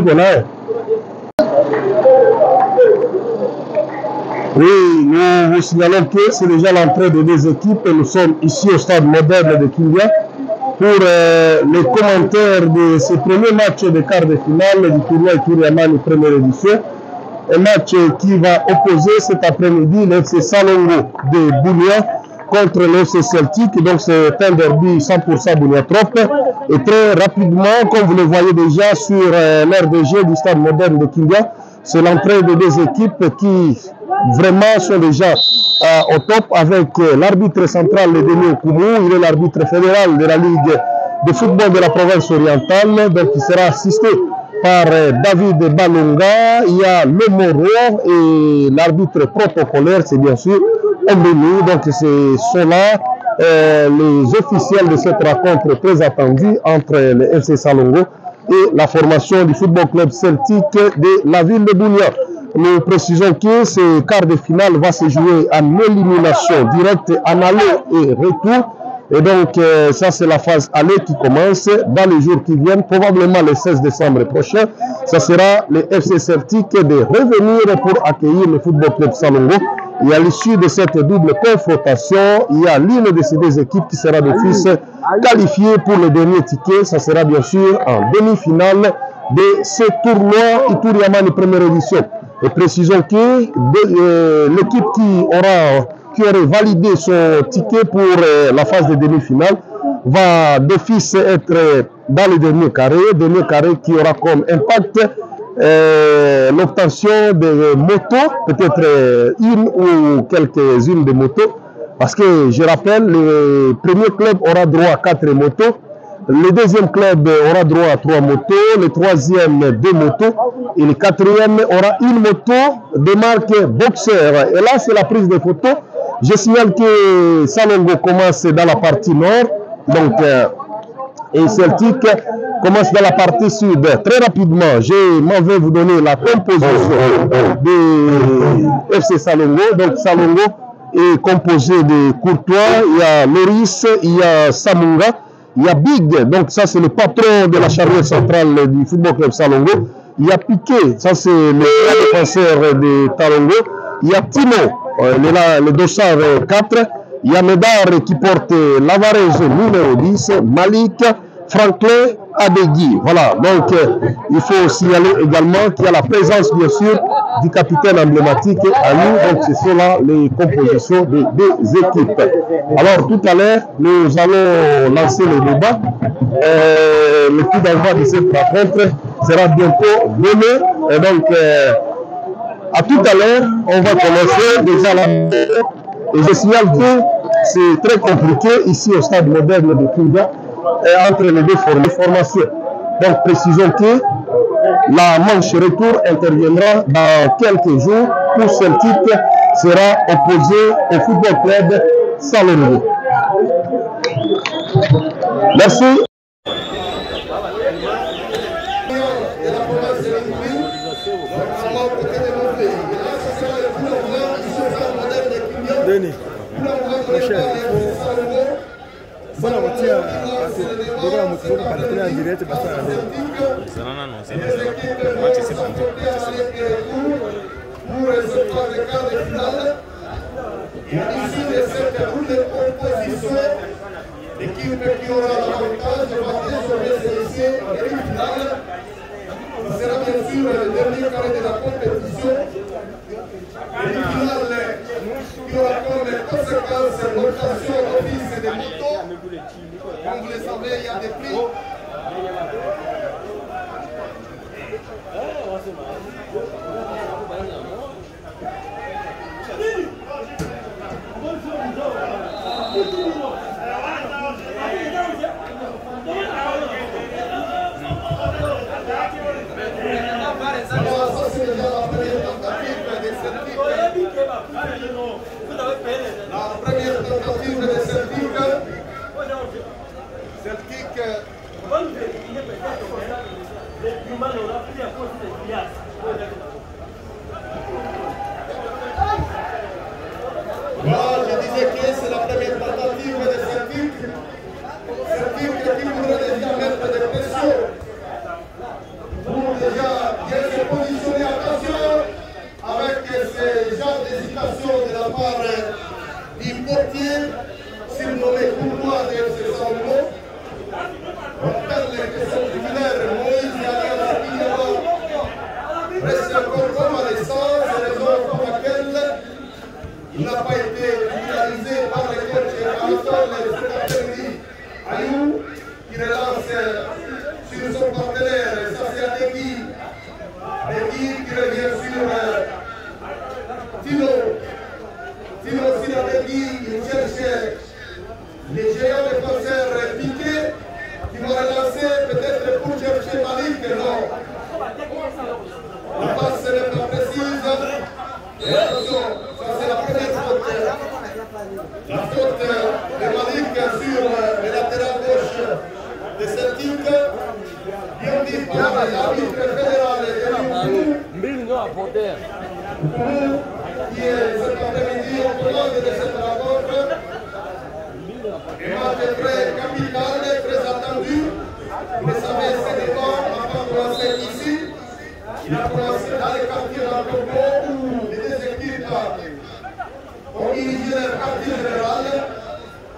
Voilà. Oui, nous vous signalons que c'est déjà l'entrée des deux équipes. Nous sommes ici au stade moderne de Kindia pour les commentaires de ce premier match de quart de finale du tournoi Ituri-Amani première édition. Un match qui va opposer cet après-midi l'FC Salongo de Bunia contre l'FC Celtic. Donc c'est un derby 100% Bunia-Trop. Et très rapidement, comme vous le voyez déjà sur l'RDG du stade moderne de Kindia, c'est l'entrée de deux équipes qui vraiment sont déjà au top avec l'arbitre central, le Denis Okoumou. Il est l'arbitre fédéral de la Ligue de football de la province orientale. Donc il sera assisté par David Balonga. Il y a le Moro et l'arbitre protocolaire, c'est bien sûr Ombeni. Donc ce sont là les officiels de cette rencontre très attendue entre le FC Salongo et la formation du football club celtique de la ville de Bunia. Nous précisons que ce quart de finale va se jouer en élimination directe en aller et retour. Et donc, ça c'est la phase aller qui commence dans les jours qui viennent, probablement le 16 décembre prochain. Ça sera le FC Celtic de revenir pour accueillir le football club Salongo. Et à l'issue de cette double confrontation, il y a l'une de ces deux équipes qui sera d'office qualifiée pour le dernier ticket. Ça sera bien sûr en demi-finale de ce tournoi Ituri-Amani première édition. Et précisons que l'équipe qui aurait validé son ticket pour la phase de demi-finale va d'office être dans le dernier carré qui aura comme impact l'obtention de motos, peut-être une ou quelques-unes de motos, parce que je rappelle, le premier club aura droit à 4 motos, le deuxième club aura droit à 3 motos, le troisième 2 motos et le quatrième aura une moto de marque Boxer. Et là, c'est la prise de photos. Je signale que Salongo commence dans la partie nord, donc et Celtic commence dans la partie sud. Très rapidement, je m'en vais vous donner la composition de FC Salongo. Donc Salongo est composé de Courtois, il y a Loris, il y a Samunga, il y a Big, donc ça c'est le patron de la charnière centrale du football club Salongo. Il y a Piqué, ça c'est le défenseur de Talongo. Il y a Timo, le dossard 4. Il y a Medar qui porte l'Avarese numéro 10, Malik, Franklin, Adegui. Voilà, donc il faut signaler également qu'il y a la présence bien sûr du capitaine emblématique à nous. Donc ce sont là les compositions des deux équipes. Alors tout à l'heure, nous allons lancer le débat. Le coup d'envoi de cette rencontre sera bientôt donné. Et donc à tout à l'heure, on va commencer déjà là. Et je signale que c'est très compliqué ici au stade moderne de Kindia entre les deux formations. Donc précisons que la manche retour interviendra dans quelques jours où Celtic sera opposé au football club Salongo. Merci. Denis, mon cher, voilà, on tient à partenaire en direct parce que non, c'est le match c'est pour recevoir le quart de finale. Et à l'issue de cette double composition, l'équipe qui aura l'avantage va désormais s'initier en demi-finale. Ce sera bien sûr le dernier carré de la compétition. Demi-finale qui aura comme conséquence l'obtention d'office des motos. Comme vous le savez, il y a des prix. La première tentative de Celtic. Je disais que c'est la première tentative de Celtic. Celtic qui voudrait déjà mettre des pressions pour déjà positionné, attention, avec ces genres d'hésitation de la part du portier, surnommé Courtois de FC Saint-Malo. On rappelle que son titulaire, Moïse Alias Kinyaba, reste encore convalescent, c'est raison pour laquelle il n'a pas été utilisé par les coachs Anatole cet après-midi. Ayou, qui relance sur son partenaire, Sassia Degui. Degui qui revient sur Tino. Tino sur Degui, il cherche les géants défenseurs Piqué, qui vont relancer peut-être pour chercher Malik, non. La passe n'est pas précise. Et attention, ça c'est la première faute. La faute de Malik sur le latéral gauche de Celtic. Bien dit par l'arbitre fédéral qui est cet après-midi au commande de cette rencontre. Un match très capital, très attendu. Vous le savez, c'est des bancs avant de commencer ici. Il a commencé dans les quartiers dans le Congo où les deux équipes ont dirigé leur quartier général.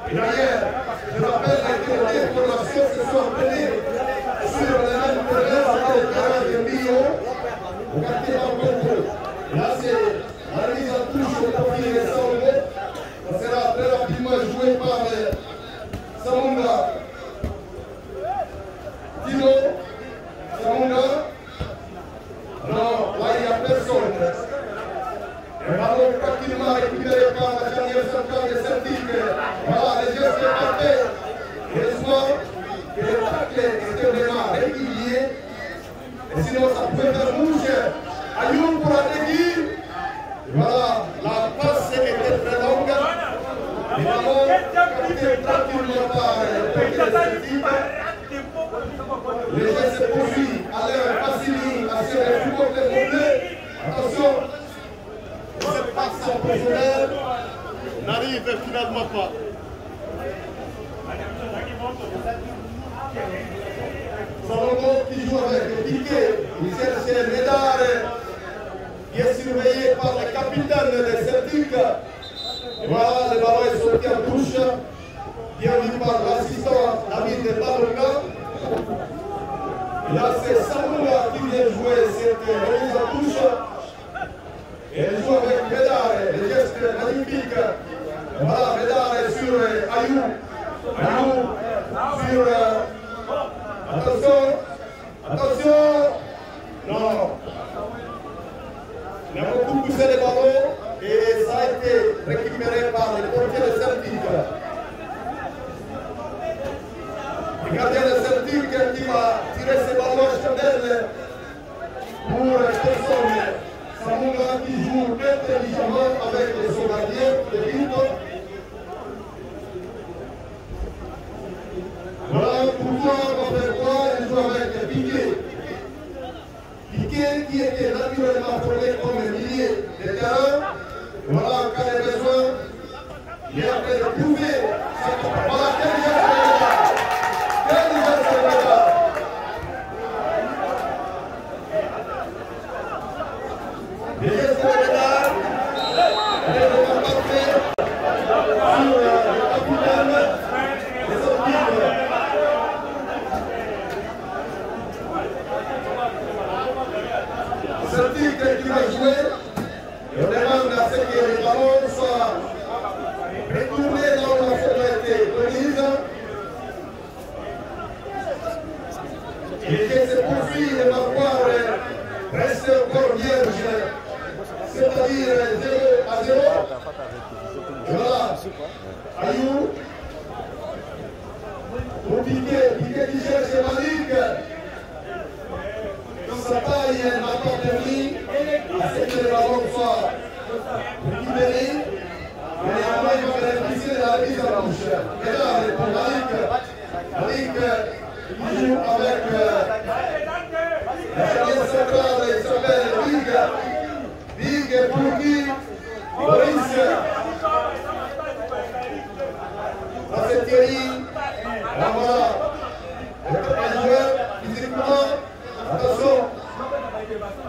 Et d'ailleurs, je rappelle que les informations se sont obtenues sur le même terrain, sur le terrain de Bio, au quartier dans le Congo. Là, c'est la mise en touche au profil de Samunga. Ça sera très rapidement joué par Samunga. Tino, Samunga. Non, là il n'y a personne. Le ballon tranquillement récupéré par la charnière centrale de Celtic. Voilà, les gestes sont parfaits. Heureusement que le tacle était vraiment régulier. Et sinon, ça pouvait faire mouche. Ayoub pour Adegui. Voilà, la passe était très longue. Le ballon capté tranquillement par le portier de Celtic. Le jeu se poursuit. Alain Fassini a sur le football de Moulay. Attention, cette passe en profondeur n'arrive finalement pas. Salomon qui joue avec Piqué, il cherche Médard, qui est surveillé par le capitaine de Celtic. Et voilà, le ballon est sorti en touche, bien vu par l'assistant David Balonga. Là, c'est Samoula qui vient jouer cette remise en touche. Et elle joue avec Médard, les gestes magnifiques. Voilà, Médard est sur Ayou. Ayou sur. Attention, attention. Non. Il a beaucoup poussé les ballons et ça a été récupéré par les portiers de Celtic. Le gardien de Celtic qui va tirer ses ballons chandelles pour personne. Samunga qui joue intelligemment avec son gardien de but. Voilà pourquoi on fait quoi, il joue avec Piqué. Piqué qui était naturellement formé comme un milieu de terrain. Voilà, en cas de besoin, il est en train de prouver. Voilà, quel geste est là. Quel geste est là. Les gestes de Médard, les devant parfait sur le capitaine de son équipe. Celtic qui va jouer, et on demande à ce que les ballons soient retournés dans la formalité prise. Et que se poursuit le marquoir reste encore vierge, c'est-à-dire 0-0. Et voilà, Ayou, pour Piqué qui cherche Malik. Sa taille n'a pas permis à ce que le ballon soit libéré. Mais néanmoins, il va bénéficier de la mise en touche. Et là, pour Malik, Malik qui joue avec la charnière centrale, il s'appelle Big. Big pour qui Boris. Ça c'est Thierry. Là voilà. Un joueur physiquement. Attention,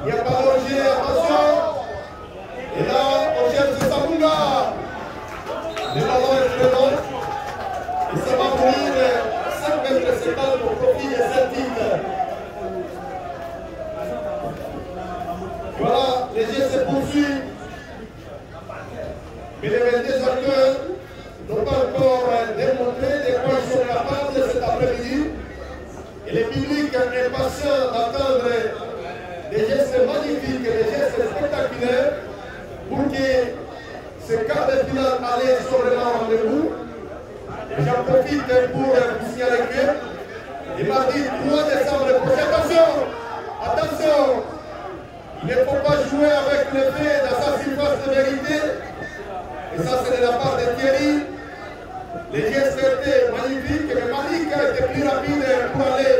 il y a Voilà, les jeux se poursuivent. Mais les 22 acteurs n'ont pas encore démontré de quoi ils sont capables cet après-midi. Et le public est patient d'attendre des gestes magnifiques, des gestes spectaculaires pour que ce quart de finale allait sur le rendez-vous. J'en profite pour vous signaler que le mardi 3 décembre prochain, attention, il ne faut pas jouer avec le fait d'assassinat de vérité. Et ça, c'est de la part de Thierry. Les gestes étaient magnifiques, mais Malik a été plus rapide pour aller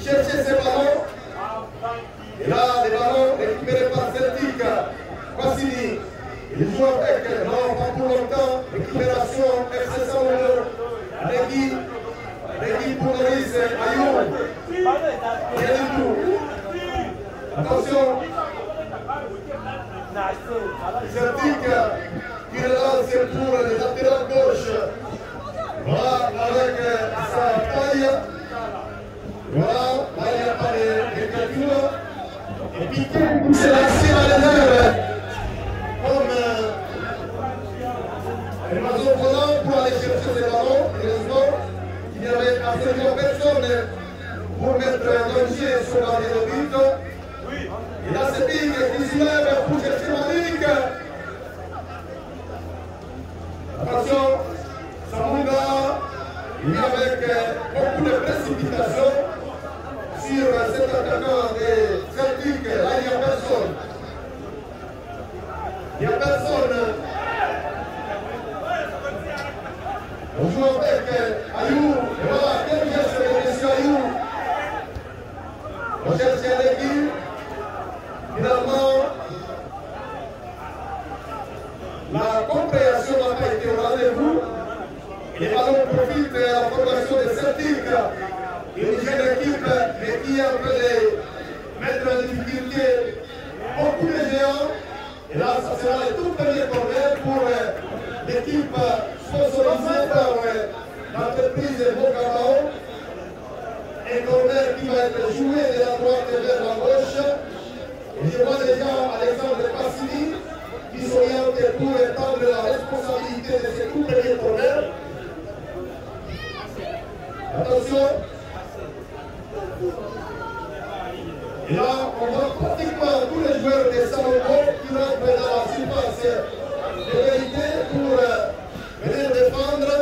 chercher ses ballons. Et là, les ballons récupérés par Celtic, Bassini. Il joue avec, non, pas pour longtemps, récupération FC Saoulou, Régui pour Maurice Ayou. Rien du tout. Attention. Celtic qui relance pour les latérales gauche. Voilà, avec sa taille. Voilà, là il n'y a pas de calcul. Et puis, c'est lancé dans les airs. Comme un oiseau volant pour aller chercher des ballons. Heureusement, il n'y avait absolument personne pour mettre un danger sur la ligne de but. Et là, c'est Bing qui se lève pour chercher Malik. Attention, Samunga, il y avec beaucoup de précipitation sur cet attaquant de Celtic. Là, il n'y a personne. Il n'y a personne. On joue avec Ayou. Et voilà, quel geste de M. Ayou. On cherche l'équipe. Finalement, la compréhension n'a pas été au rendez-vous. Et les ballons profitent de la formation de Celtic. Une jeune équipe, mais qui a fait de mettre en difficulté beaucoup de géants. Et là, ça sera le tout premier corner pour l'équipe sponsorisée par l'entreprise Bocamao. Un corner qui va être joué de la droite vers la gauche. Et je vois déjà Alexandre Bassini qui s'oriente pour prendre la responsabilité de ce tout premier corner. Attention. Et là, on voit pratiquement tous les joueurs de Salomon qui rentrent dans la surface de vérité pour venir défendre.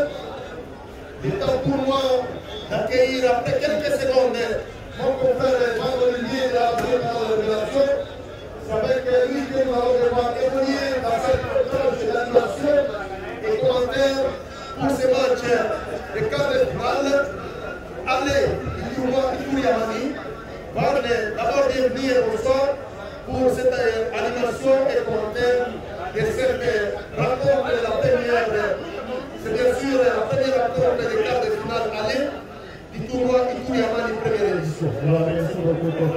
Il est temps pour moi d'accueillir après quelques secondes mon confrère Jean-Olivier de la Révélation. C'est avec lui que nous allons devoir évoluer dans cette tranche d'animation et commentaires pour ce match de quart de finale. Allez, Itouri Yamani. D'abord bienvenue au soir pour cette animation et commentaire de cette rencontre de la première, c'est bien sûr la première rencontre des quarts de finale aller du tournoi Itouri Yamani première édition. Merci beaucoup pour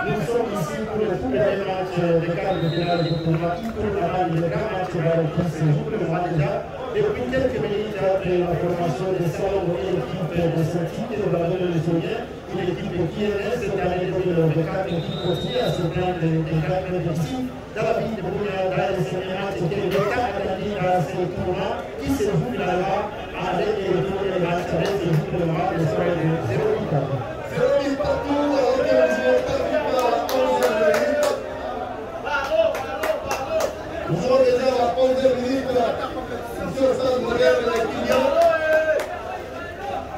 nous sommes ici pour le premier match de quart de finale du tournoi Itouri Yamani, le grand match qui se joue le mois déjà. Depuis quelques minutes après la formation de Salon et l'équipe de Celtic, nous allons le souvenir, une équipe qui reste dans les de quatre qui continue à se plaindre des quatre ici, dans la ville de Bounia, dans les premiers matchs, qui est le cap à ce tournoi, qui se joue là-bas avec le premier match, avec le jour de mois, le soir de 0-8 partout. 0-8 partout, organisé par la 11e minute. Nous avons déjà la 11e minute. Sur le stade moderne de Quignon.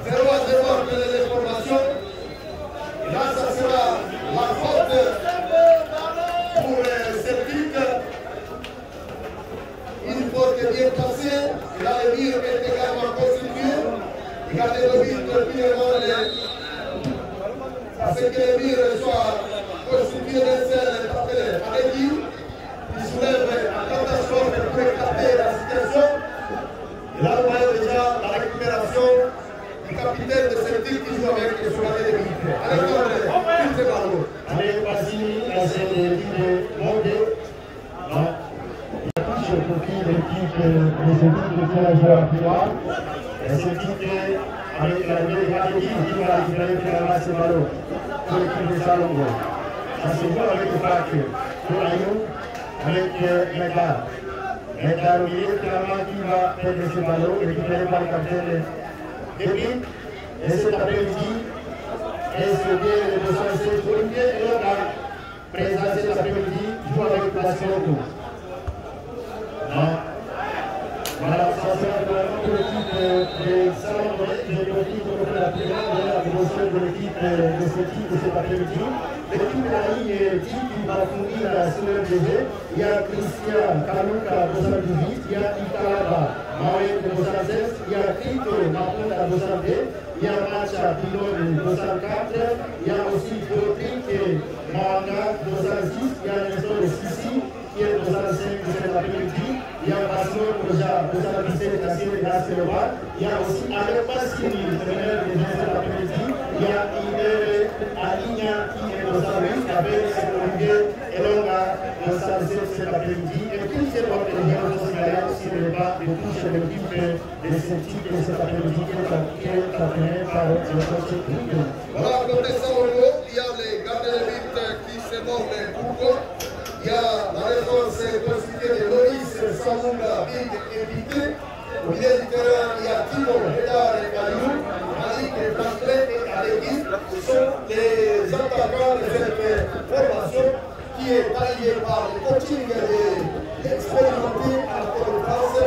0-0 après les informations. Et là, ça sera la faute pour Celtic. Une faute bien placée. Et là, le mur est également constitué. Regardez le but finalement, à ce que le mur soit constitué d'un seul partenaire. Avec qui il soulève un catastrophe pour écarter la situation. Et là, on voit déjà la récupération du capitaine de Celtic qui joue avec sur la télé de but. Alexandre, tout c'est bravo. Allez, Bassini, c'est l'équipe montée. La touche pour qui l'équipe de Celtic de faire jouer à Pilar. Celtic avec l'arrivée de Madidi qui va récupérer finalement ce ballon pour l'équipe de Salongo. Ça se voit avec le bac pour Ayou, avec Medar. Medar au milieu finalement qui va perdre ce ballon, récupéré par le capitaine Débit. Et cet après-midi, SOD le 216 Olivier et on a présenté cet après-midi, joue avec la Salongo. Voilà, ça sera pour l'équipe de Salongo. Je profite pour faire la première de la promotion de l'équipe de cet après-midi. L'équipe de la ligne 10 qui va fournir la CNDG, il y a Christian Kalouka à 218, il y a Italaba Maoué de 216, il y a Krito Mapon à 202, il y a Macha Pilon de 204, il y a aussi Patrick Manga 206, il y a Nestor de Sissi qui est 205 de cet après-midi, il y a Basson Roja 217 à Sélova, il y a aussi Alec Passini, le maire de cet après-midi, il y a Iber Aligna qui est 208 avec Olivier Elonga 207 cet après-midi, et tous ces autres éléments sont sur le bas de touche de l'équipe de Celtic de cet après-midi qui est capitaine par le coach Rudo. Voilà, côté Salongo, il y a les gardiens de but qui se nomment Kouko. Il y a la réponse constituée de Loïs Samunga, Big et Bité. Au milieu du terrain, il y a Timo, Hédar et Kaliou, Malik et Franklin et Alegi. Ce sont les attaquants de cette formation qui est taillée par le coaching de l'expérimenté à la Côte de France,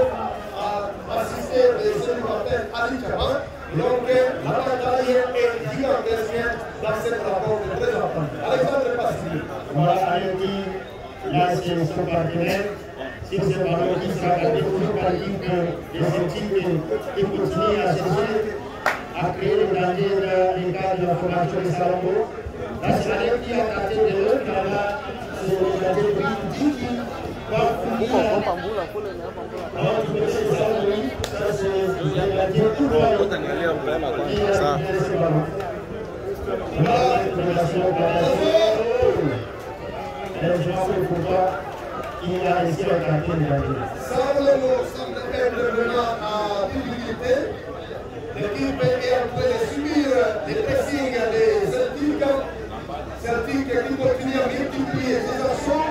à assister de celui qu'on appelle Ali Chaban. Donc, l'attaque est gigantesque dans cette rencontre très importante. Alexandre Passini. Voilà, Alegi, là c'est son partenaire. C'est ce ballon qui sera gardé toujours par l'équipe de Celtic qui continue à chercher à créer le danger dans les cas de la formation de Salongo. Là, c'est Alegi qui a tenté de l'autre, là, c'est le gardien de Bidi qui va finir. Alors, tu peux essayer Salongo, ça c'est le gardien tout droit qui a récupéré ce ballon. Là, récupération, et je m'appelle pourquoi il a réussi à écarter le danger. Salongo semble être vraiment à difficulté. L'équipe est en train de subir les pressings des Celtic. Celtic qui continue à multiplier ses actions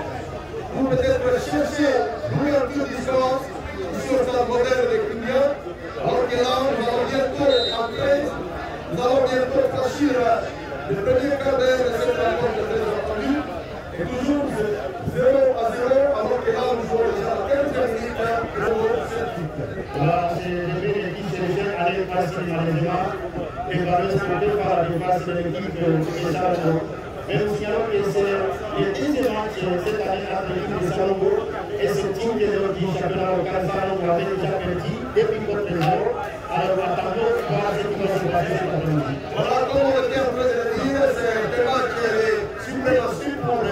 pour peut-être chercher l'ouverture du score sur le stade moderne de Cundia. Alors que là, nous allons bientôt entrer, nous allons bientôt franchir le premier quart d'heure de cette rencontre très attendue. Et toujours 0 à 0, alors que là, nous jouons déjà à 15 minutes pour Celtic. Voilà, c'est le début qui se gère avec Pascal Malégua et va respecter par la défense de l'équipe de Salongo. Mais nous signalons que c'est le deuxième match cette année entre l'équipe de Salongo et ce team de du championnat local Salongo avait déjà perdu depuis contre les jours. Alors attendons voir ce qui va se passer cet après-midi. Voilà, comme on était en train de le dire, c'est un match qui est supplémentaire pour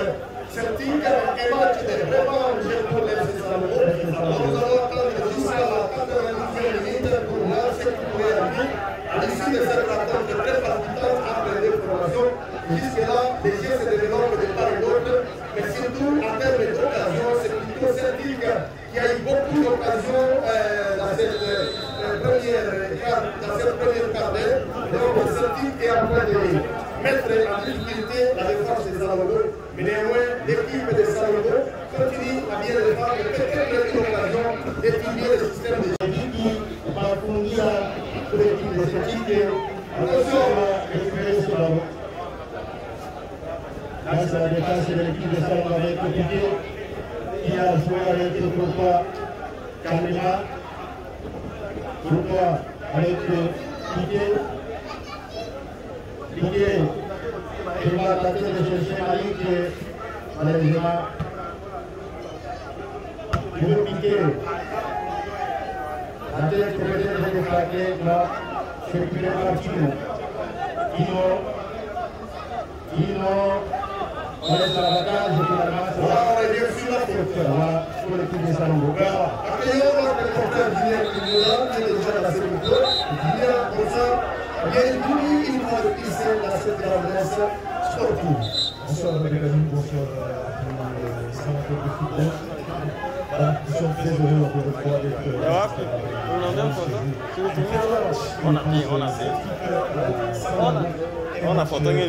Celtic, un match de revanche pour les Salongo. Alors nous allons attendre jusqu'à la 90e minute pour voir ce qui pourrait arriver à l'issue de cette rencontre très palpitante entre les deux formations. Jusque-là, les jeux se développent de part et d'autre, mais surtout en termes d'occasion, c'est plutôt Celtic qui a eu beaucoup d'occasions dans cette première quart d'heure. Donc Celtic est en train de mettre en difficulté la défense des Salongo, mais néanmoins, l'équipe des Salongo continue à bien défendre, peut-être une occasion d'étudier le système de jeu. Qui va fournir pour l'équipe de Celtic. Attention à récupérer ce ballon. Là, c'est la défense de l'équipe de Salongo avec Piqué qui a joué avec Pourquoi Kamena. Pourquoi avec Piqué. Piqué qui va tenter de chercher Malik malheureusement. Pour Piqué. La tête peut-être de frappé, là, c'est récupéré par Tino. On laisse l'avantage finalement. Voilà, on est bien sûr la faute. Voilà, pour l'équipe des Salongo. Accueillons notre porteur Julien Kounoula, qui est déjà dans cette équipe. Julien, pour ça, bienvenue une fois de plus dans cette grande sportive. Bonsoir Magali, bonsoir les sénateurs de football. Nous sommes très heureux encore une fois d'être on a photo une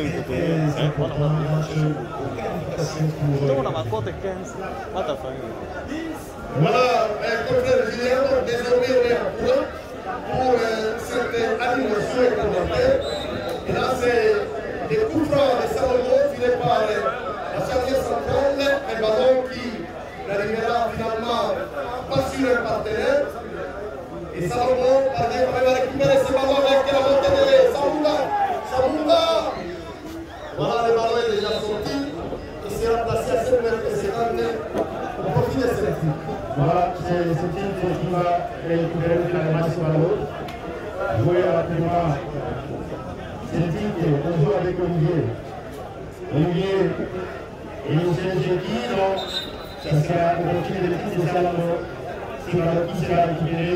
Voilà, confrère Julien, désormais on est à point pour cette animation économique. Et là, c'est des coups francs de Salomon filés par la charnière centrale, un ballon qui n'arrivera finalement pas sur un partenaire. Et Salomon parvient quand même à récupérer ce ballon avec la montée de Sabunga. Voilà, le ballon est déjà sorti. Il sera placé à 7 mètres de seconde au profit de Celtic. Voilà, c'est Celtic qui va récupérer finalement ce ballon. Jouer rapidement. Celtic, on joue avec Olivier. Olivier et Hussein Jeudi, donc ça sera au profit de l'équipe de Salomon. Ce ballon qui sera récupéré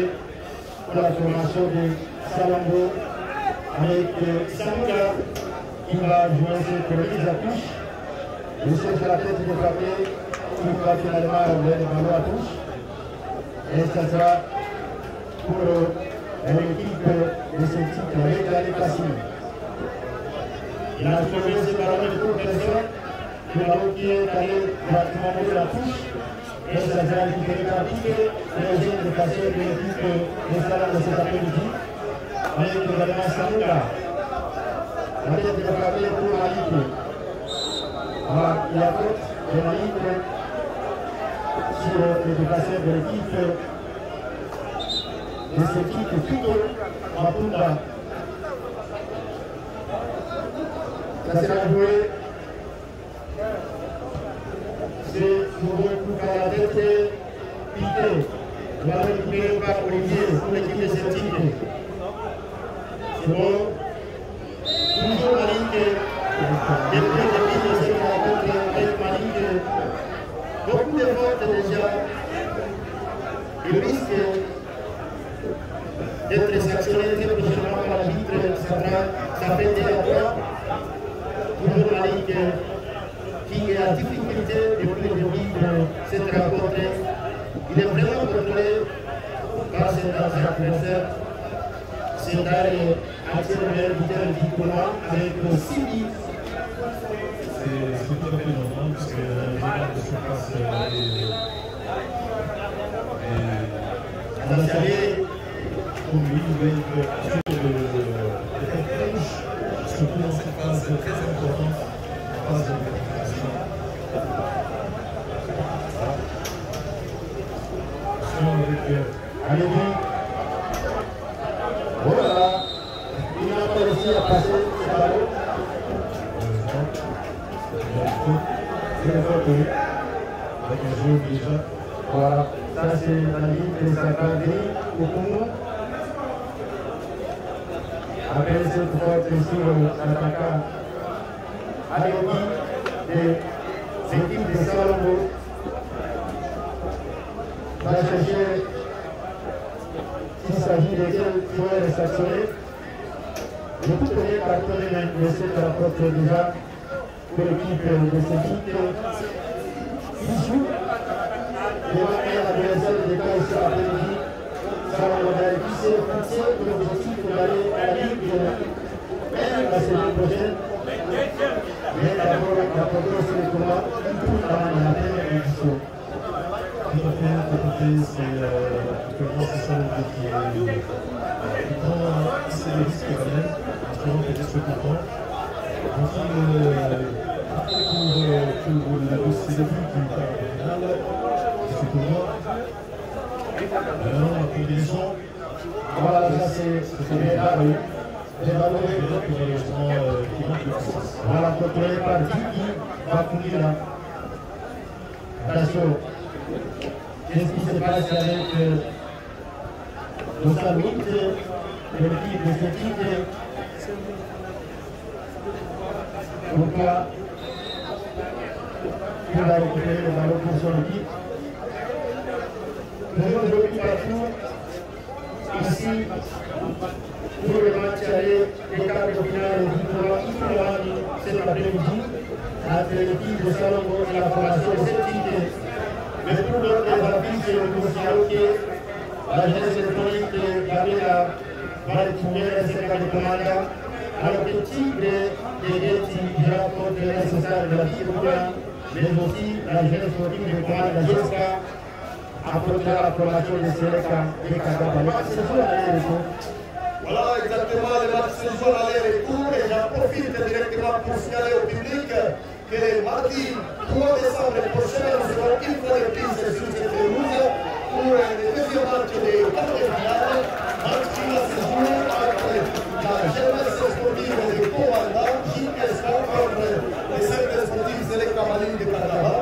pour la formation de Salomon avec Samuka qui va jouer cette remise à touche. Le chef de la tête de frapper qui va finalement enlever le ballon à touche. Et ça sera pour l'équipe de Celtic avec la Cassine. Il a trouvé ce ballon de toute personne, le ballon qui est allé directement de la touche. Et ça sera récupéré par Piqué, le jeune de Cassine de l'équipe de Salah de cet après-midi. Avec également Samuka. La tête de frapper pour Malik. Voilà, il y a faute de Malik sur le déplacement de l'équipe de Celtic Tuto Mapunda. Ça sera joué. C'est nouveau coup par la tête Piqué. Il va récupérer par Olivier pour l'équipe de Celtic. C'est bon. Toujours Malik. Depuis le début de cette rencontre avec Malik, beaucoup de fautes déjà. Il risque d'être sanctionné très prochainement par l'arbitre central. Ça fait déjà 3. Toujours Malik qui est en difficulté depuis le début de cette rencontre. Il est vraiment contrôlé par ses adversaires. C'est d'aller attirer le meilleur buteur du tournoi avec 6 buts. C'est tout à fait normal parce que les gens de surface Vous savez, pour lui, il va être sûr de faire touche, surtout dans cette phase très importante, la phase de récupération. avec Alléluia. Voilà. Il n'a pas réussi à passer ce ballon. Très fort avec un jeu déjà. Voilà. Ça, c'est la ligne de Sakandri au Congo. Après cette faute sur l'attaquant Alléluia des équipes de Salomon. Va chercher s'il s'agit de quel joueur est sanctionné. Le tout premier carton est laissé de la porte déjà pour l'équipe de Celtic. Il joue devant un adversaire de cas ici après-midi. Salomon a fixé pour l'objectif d'aller à la Ligue 1 la saison prochaine. Mais d'abord, la progression sur le tournoi pour la première édition. Tout à fait, c'est actuellement c'est ça l'objectif qui prend assez de risques quand même, actuellement peut-être ce qu'on prend. Donc pour le dossier de but du quart de finale de ce tournoi, la combinaison, Voilà, ça c'est bien là, oui. Les ballons qui manque de puissance. voilà, contrôlé par Diki, va courir là. Attention. Qu'est-ce qui se passe avec le Samout de l'équipe de Celtic? Pourquoi il va récupérer le ballon pour son équipe? Toujours de l'autre partout. Ici, pour le match aller des quarts de finale du tournoi cet après-midi. entre l'équipe de Salongo et la formation de cette équipe. Mais pour l'autre des affiches, nous signalons que la jeunesse électronique de Gabriela va retourner à cette de commande à l'objectif d'aider qui rapporte les nécessaires de la vie mais aussi la jeunesse sportive de commande, la JESCA, apportera la formation de Seleka et Kagaba. C'est ça la Voilà exactement les matchs se jouent à l'aller-retour et j'en profite directement pour signaler au public que mardi 3 décembre prochain, nous serons une fois de plus sur cette pelouse pour le deuxième match des quarts de finale. Match qui va se jouer entre la jeunesse sportive de Kowanda, JSK, contre les cercles sportifs Seleka Maline de Kagaba.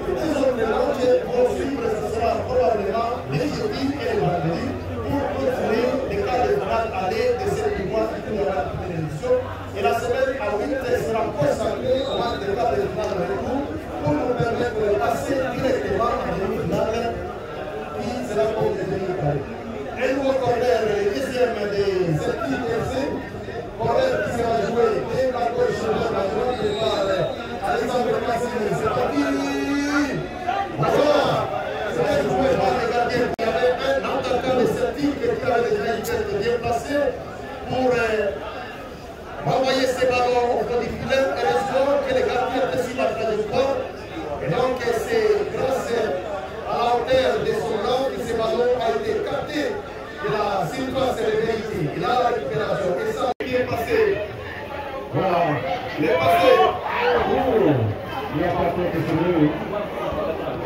Les autres matchs vont suivre, ce sera probablement les jeudis et les vendredis pour continuer les quarts de finale aller de cette mois qui aura la première édition. Et la semaine à 8 sera consacrée au match de quarts de finale de retour pour nous permettre de passer directement à la demi-finale qui sera pour les demi-finales. Et nous corner le deuxième des équipes FC, corner qui sera joué dès la gauche de la droite par Alexandre Cassini. C'est parti! Voilà! C'est joué par les gardiens qui avaient un attaquant de Celtic qui avait déjà été bien placé pour envoyer ses ballons au fond du filet. Heureusement que les gardiens étaient sur la trajectoire. Et donc c'est grâce à la hauteur de son nom que ces ballons ont été captés de la surface de vérité. Il a la récupération. Et ça qui est passé. Voilà. Il est passé. Il n'y a pas de question.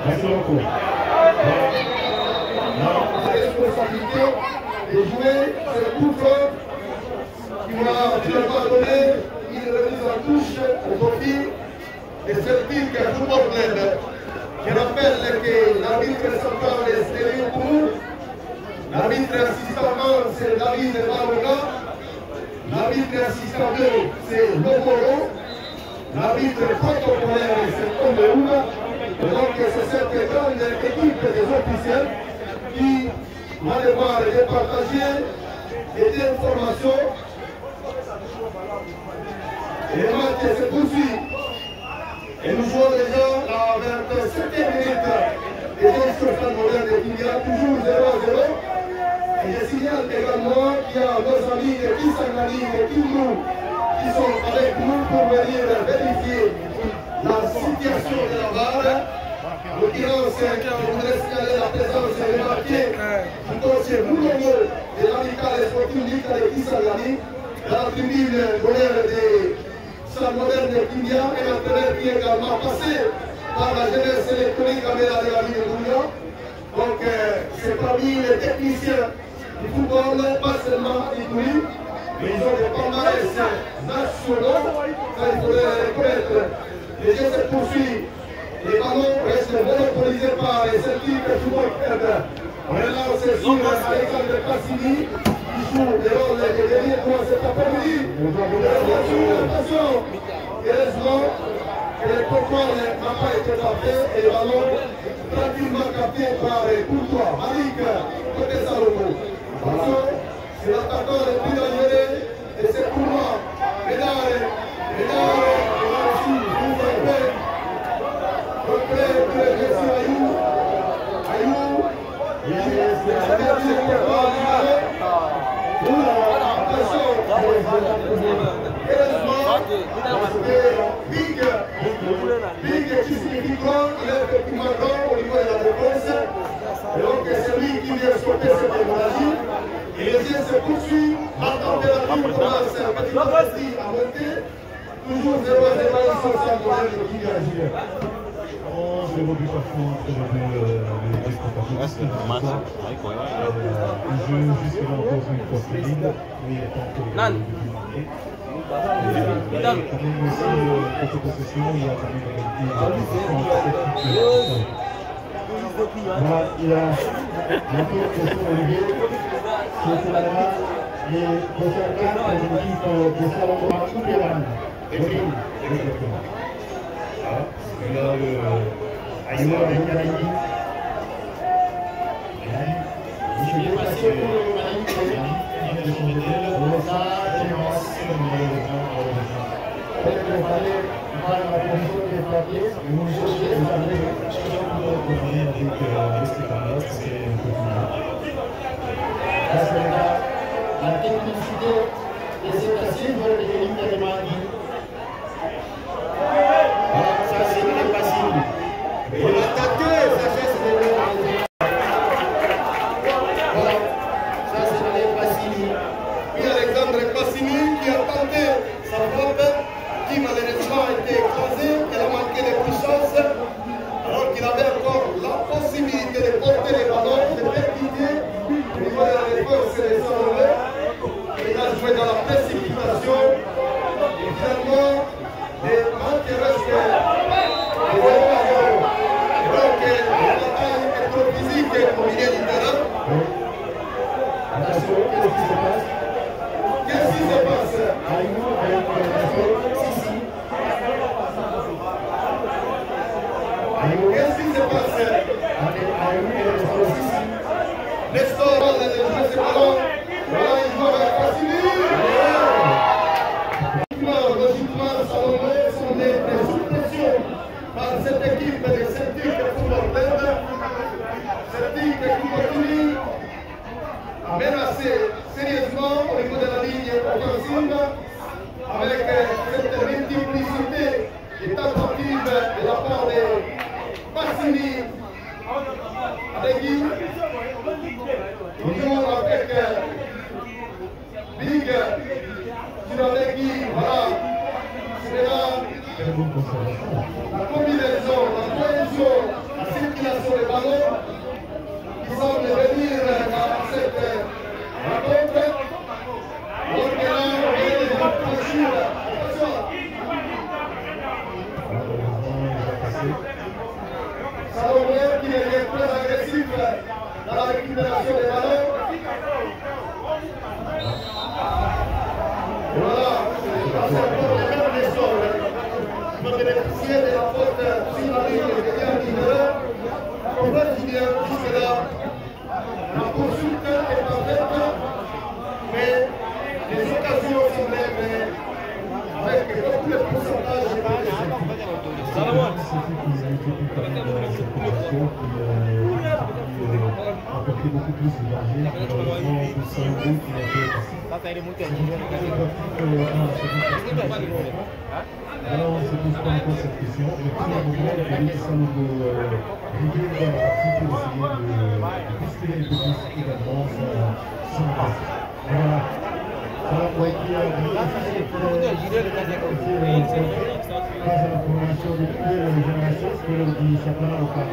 Merci beaucoup. La responsabilité de jouer ce coup fort qui va donner une remise en touche au profit de Celtic Football Club. Je rappelle que l'arbitre central est Stéphane Kourou, l'arbitre assistant c'est David Maroga, l'arbitre assistant 2 c'est Loboro, l'arbitre protocolaire c'est Tombeoula. Et donc c'est cette grande équipe des officiels qui va devoir départager des informations. Et le match se poursuit. Et nous jouons déjà la 27e minute des jeunes sur le moderne de Kindia, toujours 0-0. Et je signale également qu'il y a nos amis de Kisangani et de Kimou qui sont avec nous pour venir vérifier la situation de la barre. En l'occurrence, je voudrais signaler la présence remarquée du coach Moulomo de l'amicale sportive de Kisangani dans la tribune d'honneur des Stade moderne de Kindia et l'entraîneur qui est également passé par la jeunesse électronique à la ville de Kindia. Donc, c'est parmi les techniciens du football, pas seulement du Kouli, mais ils ont des palmarès nationaux, ça il faudrait les reconnaître. Les jeux se poursuivent, les ballons restent monopolisés par les Celtic Football Club. On est là, c'est sur Alexandre Cassini, qui joue le rôle de dernier pour cet après-midi. Attention, heureusement que le contrôle n'a pas été parfait et le ballon tranquillement capté par Courtois, Malik, côté Salomon. Attention, c'est l'attaquant le plus dangereux et c'est pour moi. Médard, Big qui signifie grand, il est effectivement grand au niveau de la défense. Et donc c'est lui qui vient stopper cette hémorragie. Et les jeux se poursuivent. La température commence petit à petit à monter. Toujours 0-0 ils sont sans problème de qui agir. Je l'ai revu partout, je l'ai revu les protagonistes. Le jeu jusque-là encore une fois terrible, mais il est pas encore marqué. Et quand même aussi, côté possession, il y a quand même égalité. Voilà, il a un peu de son Olivier, c'est la main, et pour faire cas, c'est une équipe de Salomon à toutes les rangs. Exactement. Il a le Aïmo avec Kanaïdi. Il s'est déplacé pour le Kanaïdi. Il vient de changer d'aile. On laisse ça, et on va se faire malheureusement. Peut-être qu'il fallait voir la position de les papiers, vous cherchez les adresses. Là, c'est la technicité de cette cible de l'élément dit. Voilà, ça c'est très facile. Et l'attaquer, ça c'est voilà, ça c'est très facile. Puis Alexandre Passini qui a tenté sa frappe, qui malheureusement a été écrasée, elle a manqué de puissance, alors qu'il avait encore la possibilité de porter les ballons, de percuter au niveau de la défense et des sommets. Il a joué dans la précipitation et finalement des manques restent des occasions. Donc la bataille est trop physique au milieu du terrain. Attention, qu'est-ce qui se passe? Qu'est-ce qui se passe? Aïnou avec Sissi. Aïnou, Qu'est-ce qui se passe? Aïnou et Sissi. Nestor va de jouer ce ballon. Voilà, il joue avec Passini. Logiquement, Salomé sont des sous-pressions par cette équipe de Celtic Football Club. Celtic qui continue à menacer sérieusement au niveau de la ligne offensive avec cette multiplicité de tentatives de la part de Passini avec Guy. Il joue avec Big sur Allegui, voilà. C'est là la combinaison, la cohésion, la circulation des ballons qui semble venir à cette rencontre. Donc là, on vient de franchir. Attention. Salomé qui devient très agressif dans la récupération des ballons. Voilà, c'est encore le même Nestor. Il va bénéficier de la faute sur la ligne de Yann Guinera. On voit qu'il y a jusque-là. La poursuite est en fait, mais les occasions sont lèvres avec beaucoup de pourcentage de apporter beaucoup plus de danger. Malheureusement, pour Salomé qui a fait alors on ne se pose pas encore cette question. Mais pour le moment, il faut que Salomé régule dans la partie pour essayer de bousculer un peu plus également son passe. Voilà. Salomé qui a dit grâce à la formation de toutes les générations, ce que l'on dit simplement au cas.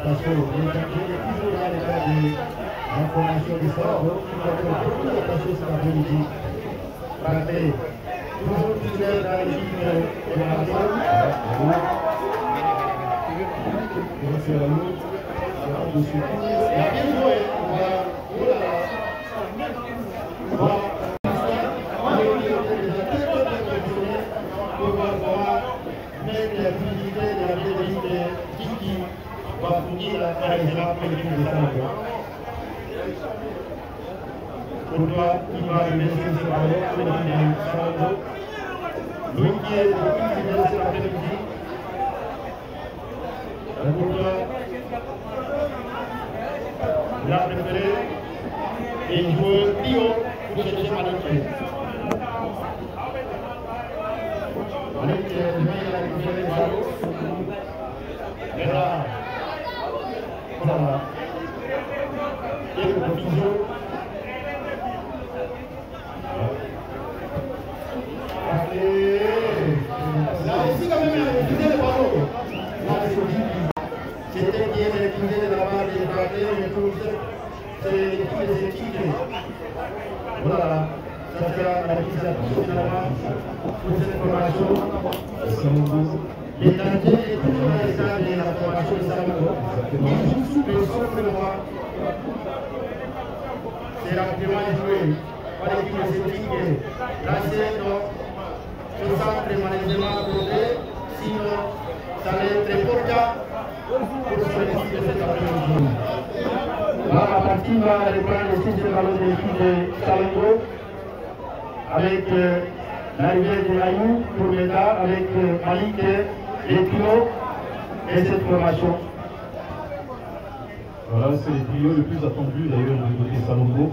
Attention, il est toujours dans l'état de la formation du sport, donc il va faire beaucoup d'attention cet après-midi. Raté, toujours titulaire dans l'équipe de la nation. C'est la loupe, c'est la loupe de secours. Il a bien joué, voilà. Même la fluidité de la pédagogie de Kiki va fournir par exemple le tour de Salomé. Pour toi, il va laisser ce ballon sur la ligne de Salomé. Lui qui est le plus fidèle cet après-midi. Pour toi, il a préféré et il joue Tio pour chercher Maliké. Maliké, il a récupéré le ballon. Et là, voilà. Quelques petits jeux. Là aussi, quand même, il a récupéré le ballon. Là, c'était qui est récupéré de la part des Bradley, mais tout c'est l'équipe des équipes. Voilà. Ça sera la réalisation finalement pour cette formation. Les dangers est toujours dans les cas de la formation de Salomé. Il joue sous pression pour le voir. C'est rapidement joué par l'équipe de Celtic. Lancé donc ce centre malheureusement abordé. Sinon, ça va être très important pour ce l'équipe de cet après-midi. Là, la partie va reprendre le 6e ballon de l'équipe de Salomé. Avec l'arrivée de Aïnou pour l'État, avec Malik les trios et cette formation. Voilà, c'est les trios le plus attendu d'ailleurs du côté Salongo.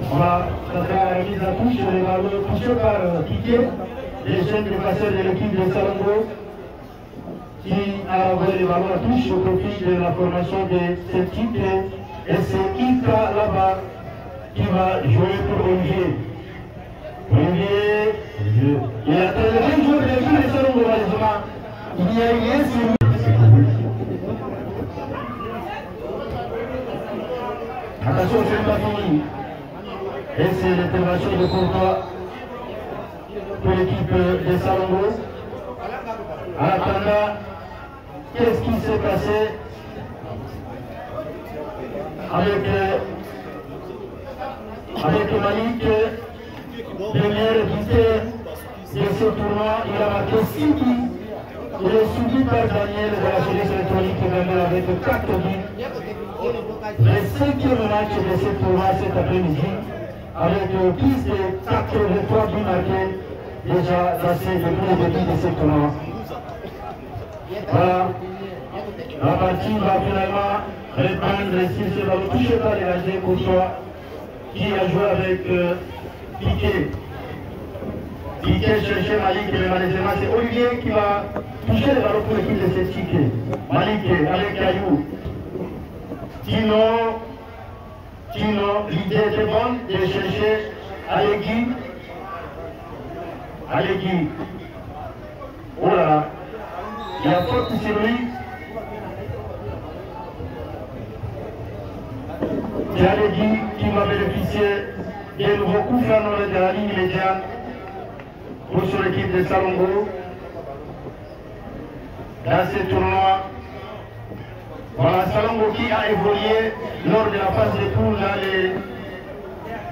Voilà, ça sera la mise à touche, les ballons touchés par Piquet, les jeunes défenseurs de l'équipe de Salongo, qui a envoyé les ballons à touche au profit de la formation de cette équipe. Et c'est Ika là-bas qui va jouer pour Olivier. Olivier, il a très bien joué de l'équipe de Salongo, malheureusement. Il y a eu attention, c'est pas fini. Et c'est l'intervention de Courtois pour l'équipe de Salongo. En attendant, qu'est-ce qui s'est passé avec Malik, dernière buteur de ce tournoi, il a marqué 6 buts. Il est suivi par Daniel de la jeunesse électronique avec 4 buts. Le 5e match de ce tournoi cet après-midi, avec plus de 83 buts marqués déjà lancés depuis le début de ce tournoi. Voilà, la partie va finalement reprendre sur ce ballon touché par les Rangers Courtois qui a joué avec Piquet. Piquet cherchait Malik, mais malheureusement c'est Olivier qui va toucher le ballon pour l'équipe de cette Piquet. Malik avec Ayou. Tino, l'idée était bonne de chercher Allegui. Oh là là, il y a faute sur lui. C'est Allegui qui va bénéficier des nouveaux coups francs de la ligne médiane pour son équipe de Salongo. Dans ce tournoi, voilà Salongo qui a évolué lors de la phase de poule dans les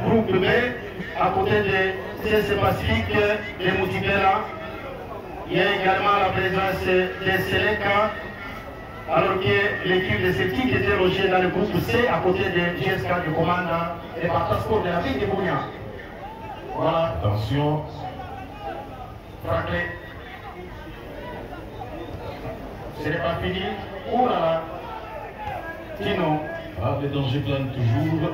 groupes B, à côté de CS Pacifique de Moutikela. Il y a également la présence de Seleka, alors que l'équipe de Celtic était logée dans le groupe C, à côté de GSK du commandant et Partasport de la ville de Bounia. Voilà. Attention. Frappé. Ce n'est pas fini. Oh là là. Tino. Ah, les dangers planent toujours.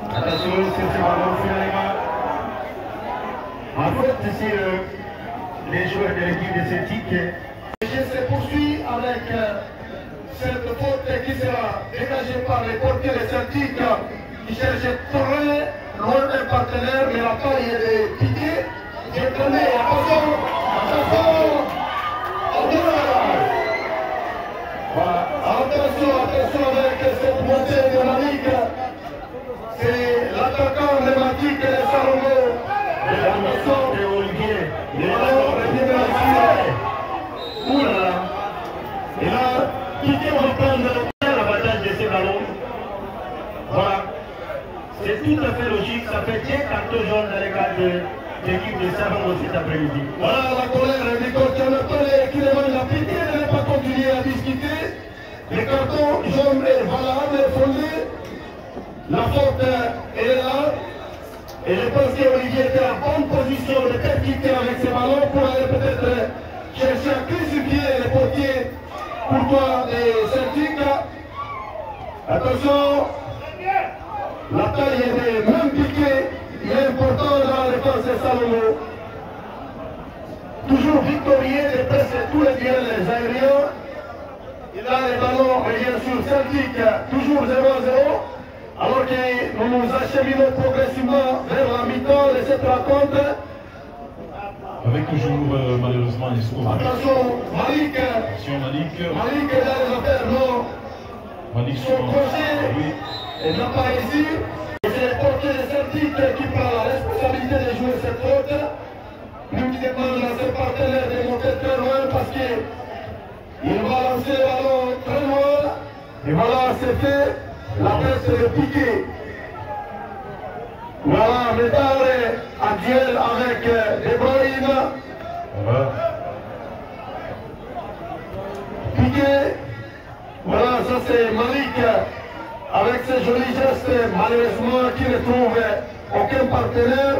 Attention, c'est ce ballon finalement. En fait, c'est les joueurs de l'équipe de Celtic. Le jeu se poursuit avec cette faute qui sera dégagée par les portiers de Celtic qui cherchent Torre, loin d'un partenaire, mais la paille est piquée. J'ai donné, attention. Attention avec cette montée de Malik. C'est l'attaquant emblématique de Salongo. Et attention de Olivier. Il est d'accord, ouh là là. Et là, Piquet va prendre l'avantage de ces ballons. Voilà. C'est tout à fait logique. Ça fait 10 cartons jaunes dans les cas de l'équipe de Salongo cet après-midi. Voilà la colère des coachs qui demande la Piquet de ne pas continuer à discuter. Les cartons jaunes est valable, fondé. La faute est là. Et je pense qu'Olivier était en bonne position de percuter avec ses ballons pour aller peut-être chercher à crucifier les portiers Courtois et Celtic. Attention, la taille est même piquée. Il est important dans la défense de Salongo. Toujours victorieux de presque tous les duels aériens. Il a les ballons, bien sûr, Celtic, toujours 0-0. Alors que nous nous acheminons progressivement vers la mi-temps de cette rencontre. Avec toujours malheureusement les scores. Attention, Malik. Attention Malik. Malik est dans les affaires, non. Malik Son projet n'a pas ici. Et c'est le portier de Celtic qui prend la responsabilité de jouer cette faute. Lui qui demande à ses partenaires de monter très loin parce qu'il va lancer le ballon très loin. Et voilà, c'est fait. La tête de Piquet. Voilà, Médard en duel avec De Bruyne. Voilà. Piquet. Voilà, ça c'est Malik avec ses jolis gestes, malheureusement qui ne trouve aucun partenaire.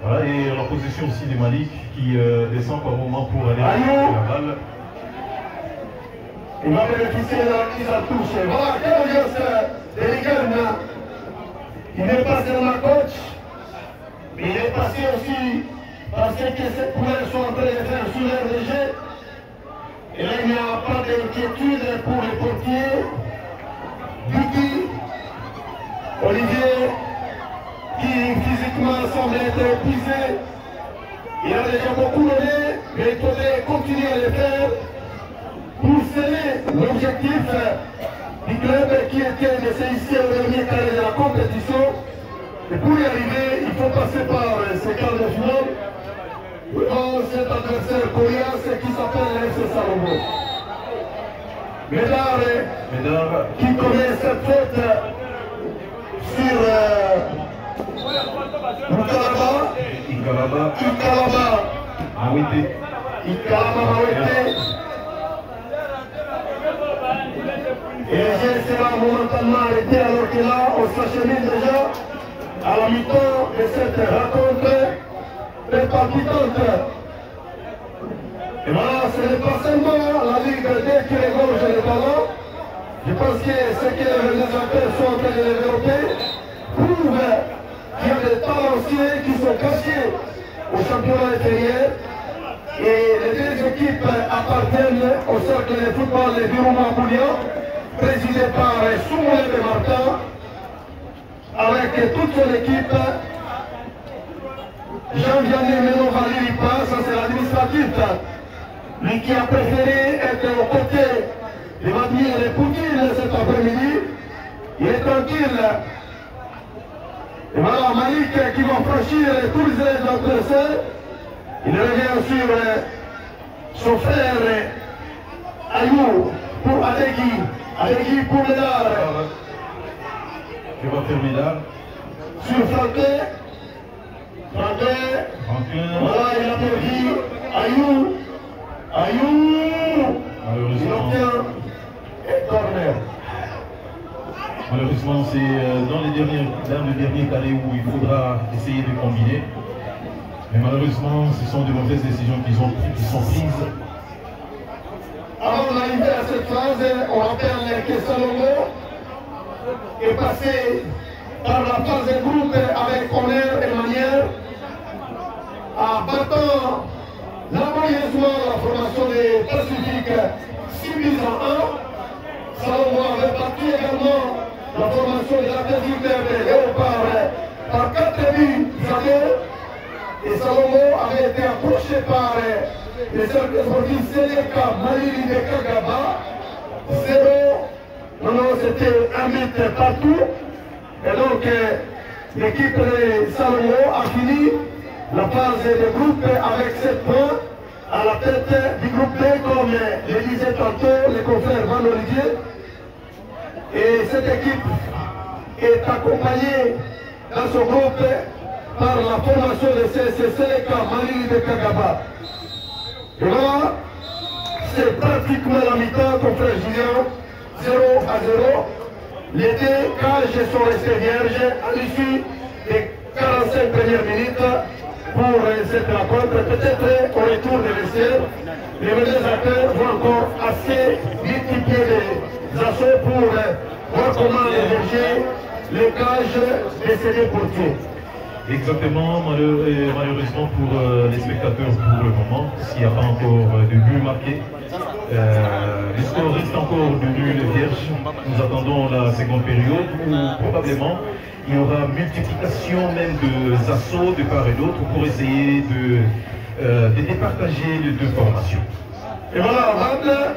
Voilà, et la position aussi de Malik qui descend par moment pour aller à la balle. Il va bénéficier de la mise à touche. Voilà, quelle audience de Ligue 1. Il est passé dans la coach, mais il est passé aussi parce que ces poulets sont en train de faire sous l'air de jeu. Et là, il n'y a pas d'inquiétude pour les portiers. Vicky, Olivier, qui physiquement semble être épuisé. Il a déjà beaucoup donné, mais il faudrait continuer à le faire pour sceller l'objectif du club qui était de s'initier au dernier carré de la compétition. Et pour y arriver, il faut passer par ces quarts de finale devant cet adversaire coriace qui s'appelle l'FC Salomon. Médard qui commet cette faute sur Ikalaba Mawete. Et le jeu sera momentanément arrêté alors que là, on s'achemine déjà à la mi-temps de cette rencontre très palpitante. Et voilà, ce n'est pas seulement la Ligue dès qu'il égorge le ballon. Je pense que ce que les acteurs sont en train de développer prouve qu'il y a des talentsiers qui sont cachés au championnat intérieur. Et les deux équipes appartiennent au cercle de football de Birouma-Boulian, présidé par Soumoulé de Martin, avec toute son équipe. Jean-Vianney Ménon-Valiri passe, ça c'est l'administratif, lui qui a préféré être aux côtés de Vladimir Poutine cet après-midi. Il est tranquille. Et voilà Malik qui va franchir tous les adversaires. Il revient sur son frère Ayou pour Adegui. Adegui pour Médard. Je vais faire Médard. Sur Franquet. Voilà, il a perdu. Ayou. Il obtient un corner. Malheureusement, c'est dans le dernier carré où il faudra essayer de combiner. Mais malheureusement, ce sont de mauvaises décisions qui sont prises. Avant d'arriver à cette phase, on rappelle que Salomon est passé par la phase de groupe avec honneur et manière, en battant laborieusement la formation des Pacifiques 6 buts à 1. Salomon avait battu également la formation de l'Atlético de Léopard par 4 buts à 2. Et Salomon avait été approché par les cercles sportifs Sénéca, Maliri de Kagaba. 0. Non, c'était un but partout. Et donc, l'équipe de Salomon a fini la phase de groupe avec 7 points à la tête du groupe B, comme le disait tantôt les confrères Van Olivier. Et cette équipe est accompagnée dans son groupe par la formation de Sénéca, Maliri de Kagaba. Et voilà, c'est pratiquement la mi-temps, confrère Julien, 0 à 0. Les deux cages sont restées vierges à l'issue des 45 premières minutes pour cette rencontre. Peut-être au retour de l'essai, les deux acteurs vont encore assez multiplier les assauts pour voir comment émerger les cages de ces deux portiers. Exactement, malheureusement pour les spectateurs pour le moment, s'il n'y a pas encore de but marqué. Le score reste encore de nul vierge. Nous attendons la seconde période où probablement il y aura multiplication même de assauts de part et d'autre pour essayer de départager les deux formations. Et voilà, Rad,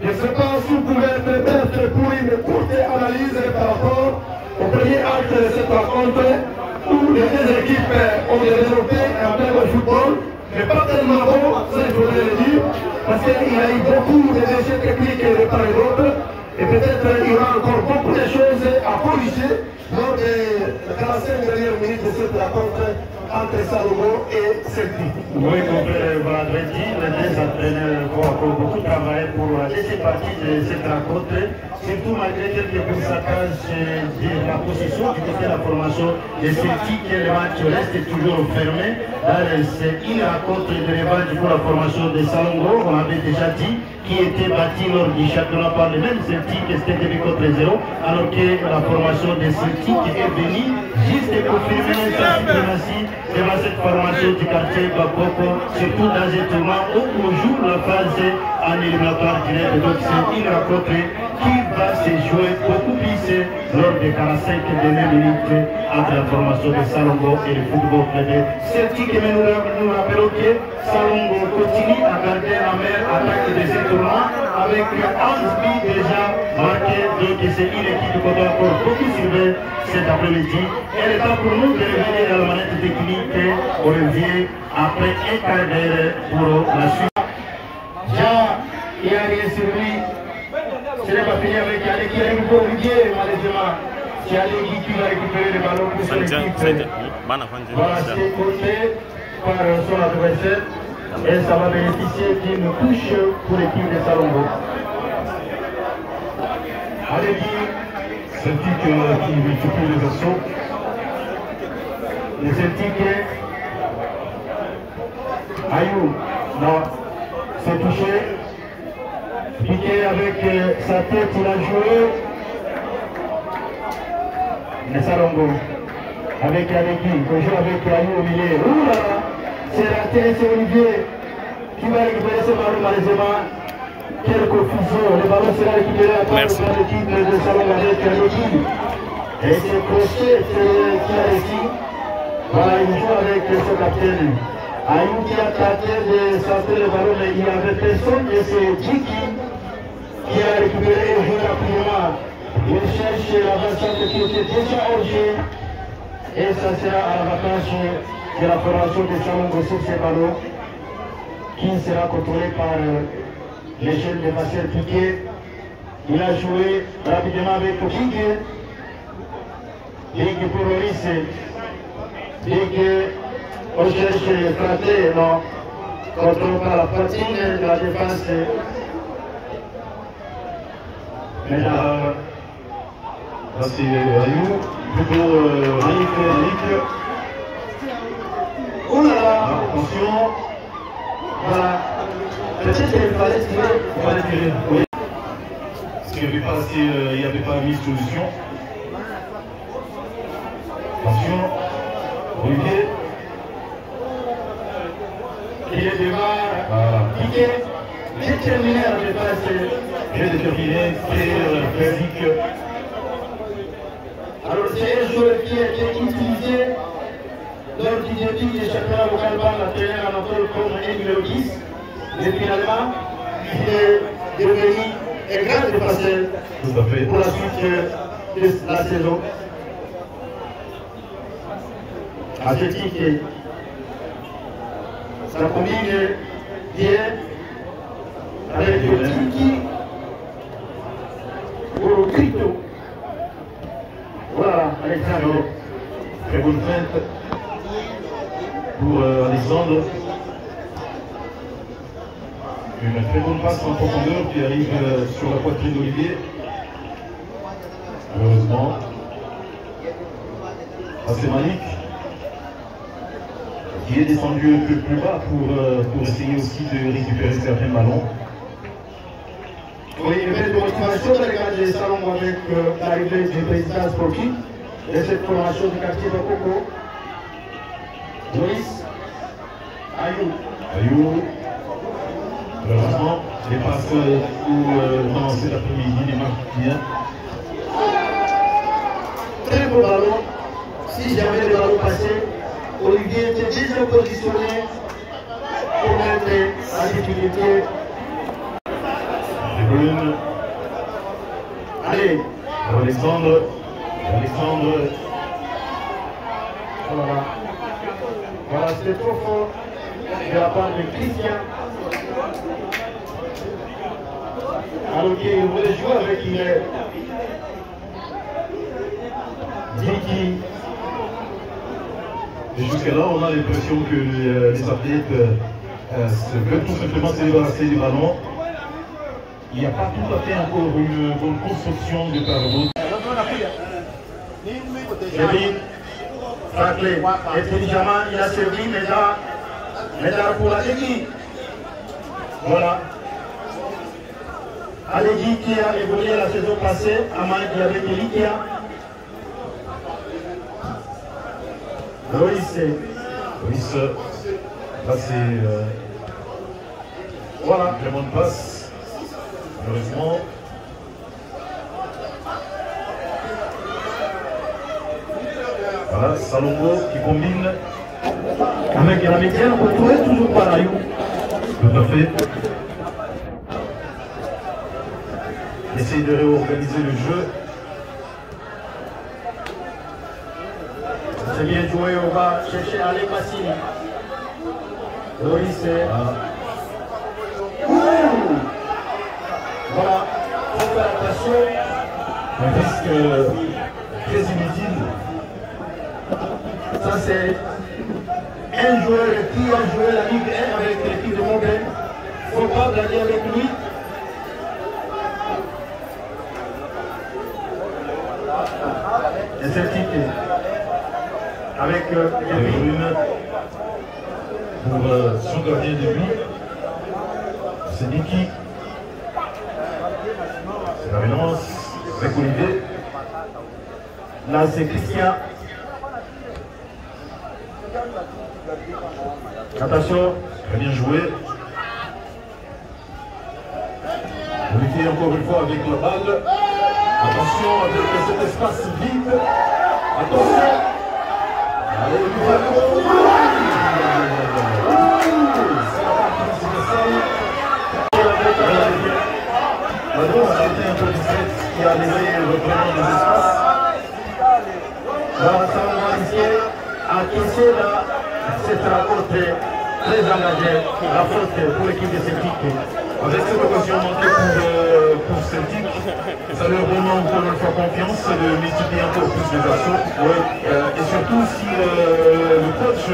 je ne sais pas si vous pouvez peut-être pour une courte analyse par rapport au premier acte de cette rencontre où les deux équipes ont développé un terme de football, mais pas tellement bon, ça il faudrait le dire, parce qu'il y a eu beaucoup de déchets techniques de part et d'autre, et peut-être il y aura encore beaucoup de choses à corriger lors des 45 dernières minutes de cette rencontre entre Salomon et Celtic. Oui, comme vous l'avez dit, les deux entraîneurs vont encore beaucoup travailler pour la deuxième partie de cette rencontre surtout malgré quelques pourcentages de la possession du côté de la formation de Celtic, le match reste toujours fermé. C'est une rencontre de revanche pour la formation de Salongo, on avait déjà dit, qui était bâtie lors du championnat par le même Celtic, c'était 2 contre 0, alors que la formation de Celtic est venue juste confirmer sa suprématie devant cette formation du quartier Bakoko, surtout dans un tournoi où on joue la phase en éliminatoire direct. Donc c'est une rencontre qui va se jouer beaucoup plus lors des 45 dernières minutes entre la formation de Salongo et le football club de Celtic. Mais nous rappelons que Salongo continue à garder la meilleure attaque de ce tournoi avec 11 buts déjà marqués. Donc c'est une équipe qu'on doit encore beaucoup surveiller cet après-midi. Et le temps pour nous de revenir à la manette technique, on revient après un quart d'heure pour la suite. Déjà, il y a rien sur lui. Ce n'est pas fini avec Yannick qui est pour Olivier, malheureusement. C'est Yannick qui va récupérer le ballon pour son équipe. Voilà, c'est porté par son adversaire. Et ça va bénéficier d'une touche pour l'équipe de Salongo. Allez, Celtic qui multiplie les assauts. le Celtic, Ayou, non, c'est touché. Piqué avec sa tête, il a joué. Mais Salongo, avec Yaneki, on joue avec Ayou au milieu. Ouh là là, c'est raté, c'est Olivier qui va récupérer ce ballon malheureusement. Quelle confusion, le ballon sera récupéré à part de l'équipe de Salongo avec Yaneki. Et c'est Crochet qui a réussi. Voilà, il joue avec son capitaine. Ayou qui a tenté de sortir le ballon, mais il n'y avait personne et c'est Djiki qui a récupéré le jeu rapidement. Il cherche l'avancée qui était déjà hors jeu et ça sera à l'avantage de la formation de Salongo sur ces ballons qui sera contrôlé par les jeunes de Marcel Piquet. Il a joué rapidement avec Big. Big pour Maurice. Big, on cherche frappé, non, contrôle par la patine de la défense. Mais là, c'est Ayou, plutôt Yannick. Oh là là, Attention, voilà. Peut-être qu'il fallait tirer. il fallait tirer. Oui. Parce qu'il n'y avait pas mis de solution. Attention, Olivier. Il est devant Piqué, déterminé à la défense. Très déterminé, très physique. Alors c'est un joueur qui a été utilisé lors du début du championnat local par la première Anatole comme un numéro 10. Mais finalement, il est devenu un grand défenseur Tout à fait. pour la suite de la saison. Athlétique, ça combine bien avec le Tiki pour le Crito. Voilà, Alexandre. Très bonne feinte pour Alexandre. Une très bonne passe en profondeur qui arrive sur la poitrine d'Olivier. Heureusement. C'est Malik qui est descendu un peu plus bas pour essayer aussi de récupérer certains ballons. Oui, une belle motivation dans les gars de Salongo avec l'arrivée du président sportif de cette formation du quartier de Coco. Loïs, Ayou. Heureusement, les passes dans cet après-midi ne marquent bien. très beau ballon. Si jamais le ballon passait, Olivier était déjà positionné pour mettre en difficulté. Brune. Allez, Alexandre. voilà. Voilà, c'était trop fort de la part de Christian. Alors qu'il voulait jouer avec Diki. Et jusqu'à là, on a l'impression que les athlètes veulent tout simplement se débarrasser du ballon. il n'y a pas tout à fait encore une bonne construction de part d'autre. Franklin, intelligemment, il a servi maintenant pour Alegi. Voilà. Alegi qui a évolué la saison passée, Amadi avec Elikia. Loïs, là c'est voilà, une très bonne passe, heureusement. Voilà, Salongo qui combine avec la médiane, on pourrait toujours pas là. Tout à fait. Essaye de réorganiser le jeu. C'est bien joué, on va chercher à aller Massini. Loïs. Voilà, il faut faire attention. Un risque très inutile. Ça c'est un joueur qui a joué la Ligue 1 avec l'équipe de Montaigne. Il ne faut pas blaguer avec lui. Et c'est Tite. Avec Kevin pour son gardien de but. C'est Niki. C'est la relance avec Olivier. Là c'est Christian. Attention. Très bien joué. Olivier encore une fois avec la balle. Attention avec cet espace vide. Attention. Allez, c'était un peu discret qui a laissé vraiment des espaces. Voilà, ça va ici à casser cette rencontre très engagée, la faute pour l'équipe de Celtic. Avec cette occasion manquée pour Celtic, ça leur donne encore une fois confiance de multiplier encore plus les assauts. Et surtout si le coach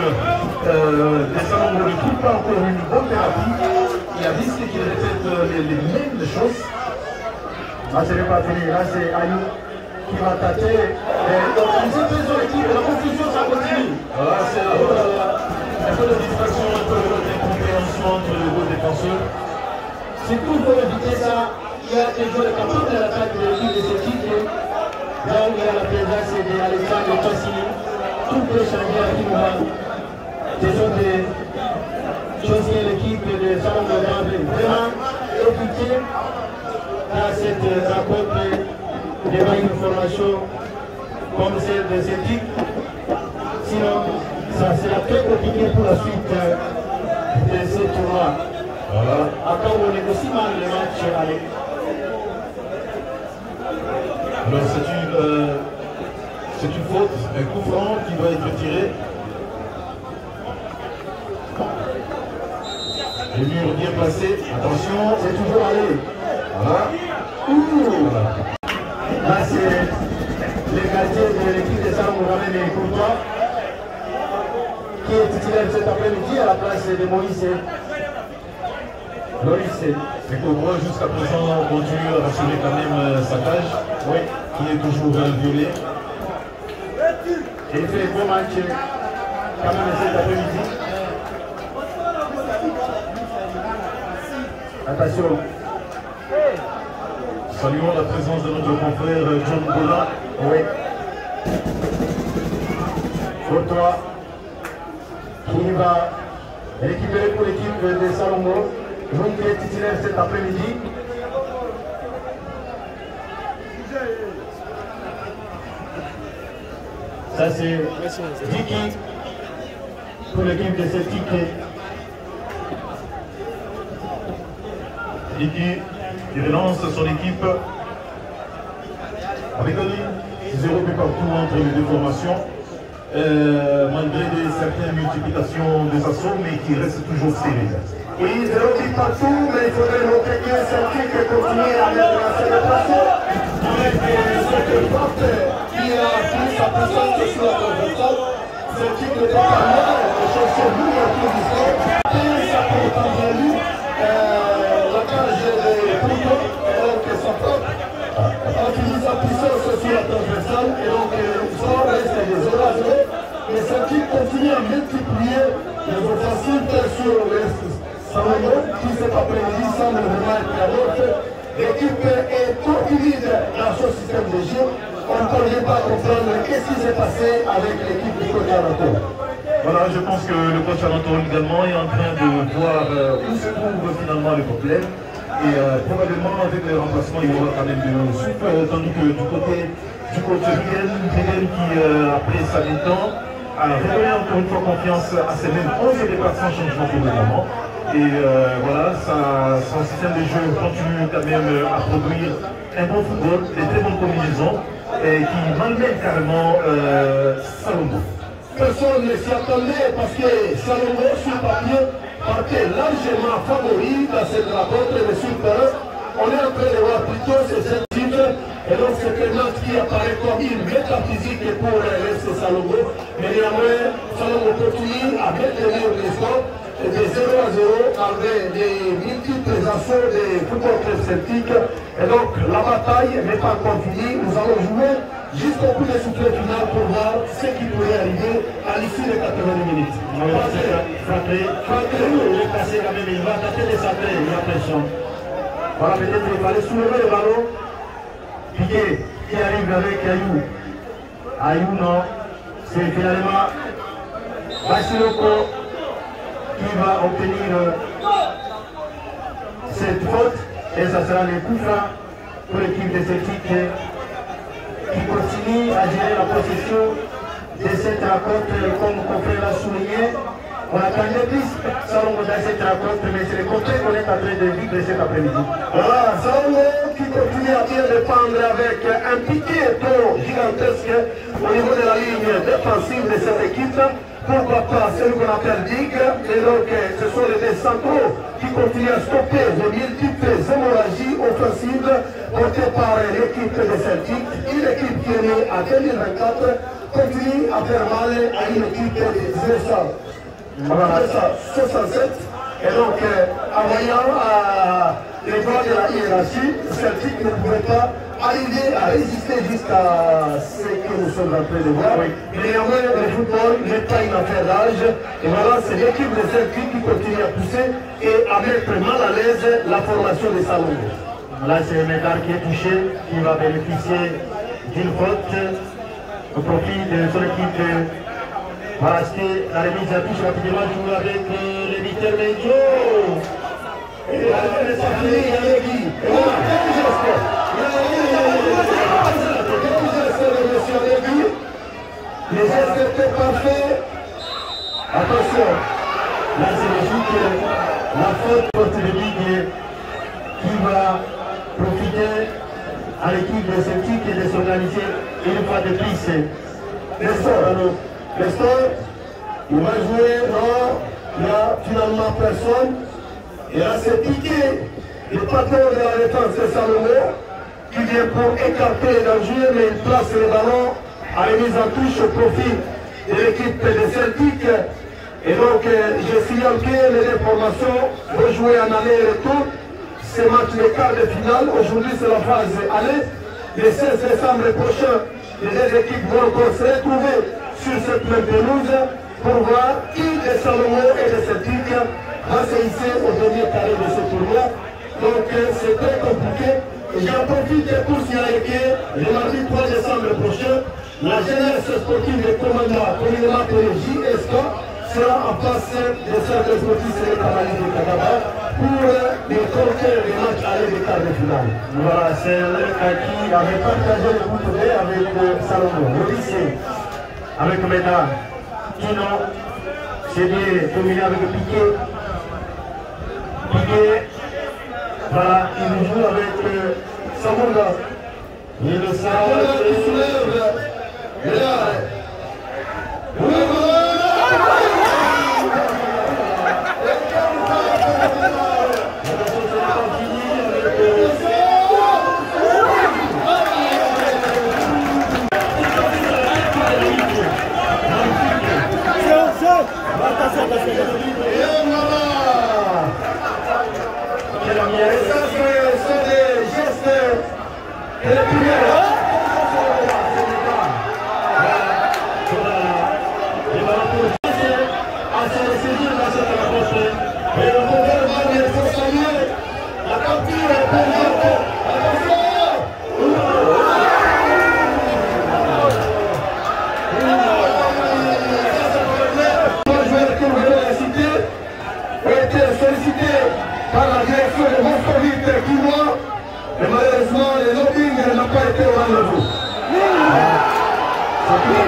des salons ne trouve pas encore une bonne thérapie, il y a risque qu'il répète les mêmes choses. Là, ce n'est pas fini. Là, c'est Ayou qui va tâter. Ils sont très sur l'équipe. La confusion, ça continue. Voilà, c'est un peu de distraction, un peu d'incompréhension entre les deux défenseurs. C'est tout pour éviter ça. Il y a des joueurs capables de l'attaque de l'équipe de Celtic. Là où il y a la présence d'Alexandre Cassini. Tout peut changer à tout moment. Ce sont des choses qui l'équipe de Salon de Grave vraiment écoutée dans cette rencontre devant une formation comme celle de Celtic. Sinon, ça sera très compliqué pour la suite de ce tournoi. Voilà. Après, on négocie mal le match. Allez. Alors c'est une faute, un coup franc qui doit être tiré. Les murs bien placés, attention, C'est toujours allé. voilà. Voilà. Là, c'est le gardien de l'équipe de Salon Mohamed et Courtois qui est titulaire cet après-midi à la place de Moïse. Loïs. Et Cobra jusqu'à présent continue à rassurer quand même sa cage, oui, qui est toujours violée. Et il fait un bon match quand même cet après-midi. Attention. Saluons la présence de notre confrère John Bola. Oui. Courtois qui va récupérer pour l'équipe de Salomon. Donc il est titulaire cet après-midi. Ça c'est Dicky pour l'équipe de Celtic. Dicky qui relance son équipe avec un 0 but partout entre les deux formations. Malgré certaines multiplications des assauts, mais qui reste toujours stérile. Oui, 0 but partout, mais il faudrait noter que Celtic continue à mettre la célébration avec cette porte qui a pris sa puissance sur la transversale. Celtic ne peut pas mettre de chercher l'ouverture du score. Et ça peut être entendu la cage de Pluto. puissance sur la transversale et donc ça reste des 0 à 0. Mais Celtic continue à multiplier les offensives sur l'Est. Salomon, qui cet après-midi semble vraiment être la nôtre. L'équipe est trop timide dans son système de jeu. On ne parvient pas à comprendre qu'est-ce qui s'est passé avec l'équipe du côté Anatole. Voilà, je pense que le coach Anatole également est en train de voir où se trouve finalement le problème. Et probablement avec le remplacement, il y aura quand même de soupe, tandis que du côté du coach Rigel qui, après sa mi-temps, a redonné encore une fois confiance à ses mêmes 11 départs sans changement pour le moment. Et voilà, son système de jeu continue quand même à produire un bon football, des très bonnes combinaisons, et qui malmène carrément Salomon. Personne ne s'y attendait parce que Salomon, sur papier, partait largement favori dans cette rencontre de Super. On est en train de voir plutôt ces titres. Et donc c'est un match qui apparaît comme une métaphysique pour l'Est Salomon. Mais néanmoins, Salomon continue à maintenir les scores de 0 à 0 avec des multiples assauts des football club celtiques. Et donc la bataille n'est pas encore finie. Nous allons jouer jusqu'au coup de soufflet final pour voir ce qui pourrait arriver à l'issue des 80 minutes. Frappé, il est passé quand même, il va tenter de centrer, il a pression. Voilà, peut-être il fallait soulever le ballon. Piqué, qui arrive avec Ayou. Ayou non, c'est finalement Basiloko qui va obtenir cette faute et ça sera le coup franc pour l'équipe de Celtic qui continue à gérer la possession de cette rencontre comme mon confrère l'a souligné. On attendait plus Salomon dans cette rencontre, mais c'est le contraire qu'on est en train de vivre cet après-midi. Voilà, Salomon qui continue à bien défendre avec un piqué trop gigantesque au niveau de la ligne défensive de cette équipe. Pourquoi pas celui qu'on appelle Dig. Et donc ce sont les deux centraux qui continuent à stopper les multiples hémorragies offensives portées par l'équipe de Celtic. Une équipe qui est née en 2024 continue à faire mal à une équipe de 1967. Et donc en voyant les droits de la hiérarchie, Celtic ne pouvait pas arriver à résister jusqu'à ce que nous sommes en train de voir. Oui. Mais néanmoins, le football n'est pas une affaire d'âge. Et voilà, c'est l'équipe de Celtic qui continue à pousser et à mettre mal à l'aise la formation des Salomon. Là, c'est Médard qui est touché, qui va bénéficier d'une faute au profit de son équipe. Va rester la remise à touche rapidement, joue avec l'éditeur Menjo. Et la remise à touche avec qui? Et voilà, quel geste! Les gestes étaient parfaits. Attention, là c'est logique, la faute contre le Ligue qui va profiter à l'équipe de Celtic et de s'organiser une fois de plus. Nestor, il va jouer, non, il n'y a finalement personne. Et là c'est Piqué, le patron de la défense de Salomon, qui vient pour écarter les dangers, mais il place le ballon à la mise en touche au profit de l'équipe de Celtic. Et donc, je signale que les deux formations vont jouer en aller et retour. Ce match de quart de finale, aujourd'hui c'est la phase aller. Le 16 décembre prochain, les deux équipes vont encore se retrouver sur cette même pelouse pour voir qui de Salomon et de Celtic va se hisser au dernier carré de ce tournoi. Donc c'est très compliqué. J'en profite pour signaler que le mardi 3 décembre prochain, la jeunesse sportive de commandant, communément appelée JSK, sera en face des cercles sportifs et des cavaliers de Kadaba pour les conquérir les matchs aller des quarts de finale. Voilà, c'est qui avait partagé le groupe B avec Salomon, le lycée, avec Médard. Kino, c'est bien combiné avec Piqué. Piqué, voilà, il joue avec Samonga. Il le sait. Il soulève. Et là, et ça, c'est des gestes de première.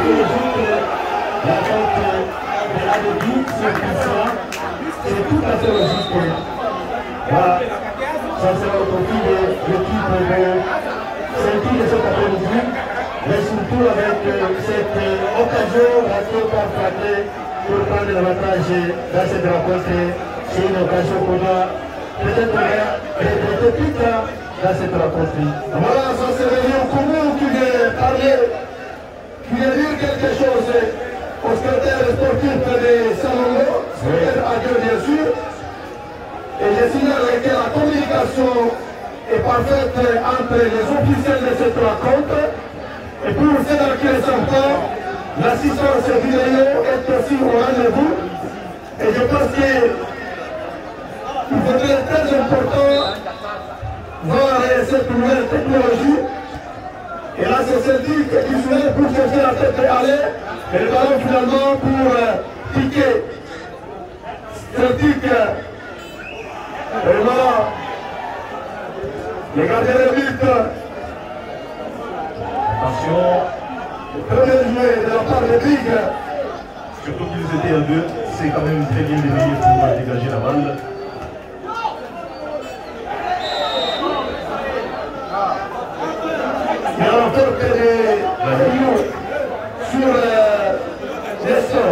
la vente de la débit, c'est tout à fait logique. Voilà, ça sera au profit de l'équipe de Celtic de cet après-midi, mais surtout avec cette occasion ratée par Fraté pour prendre l'avantage dans cette rencontre. C'est une occasion qu'on doit peut-être regretter plus tard dans cette rencontre. Voilà, ça c'est le lion commun qui vient parler, qui vient dire quelque chose au secrétaire sportif de Salongo, secrétaire Agueux bien sûr. Et je signale que la communication est parfaite entre les officiels de cette rencontre. Et pour ceux qui les savent pas, l'assistance vidéo est aussi au rendez-vous. Et je pense qu'il faudrait très important voir cette nouvelle technologie. Et là, c'est Celtic qui se met pour chercher la tête et aller. Et le ballon finalement pour piquer. Celtic. Et voilà. Les gardiens de but. Attention. Le premier joué de la part de Big. Surtout qu'ils étaient à deux, c'est quand même très bien démarré pour dégager la balle. Il y a encore que des millions sur Nestor.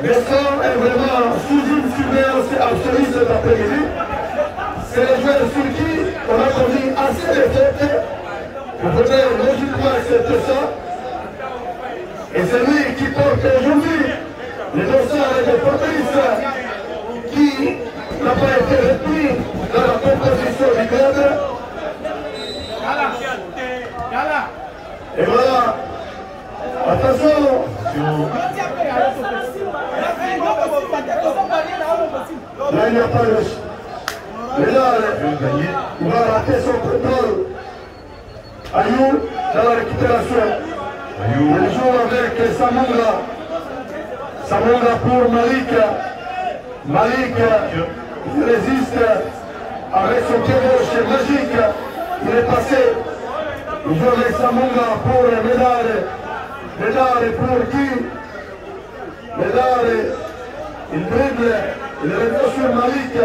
Nestor est vraiment sous une surveillance absolue cet après-midi. C'est le joueur sur qui on a commis assez de fautes. On faudrait logiquement accepter ça. Et c'est lui qui porte aujourd'hui les dossards de Fabrice qui n'a pas été repris dans la composition du club. Et voilà. Attention. Là, il n'y a pas de... Mais là, il va rater son contrôle. Ayou, dans la récupération. Il joue avec Samunga. Samunga pour Malik. Malik, il résiste avec son pied gauche magique. Il est passé. Il joue avec Samunga pour Médard. Médard pour qui? Médard, il dribble. Il revient sur Malik.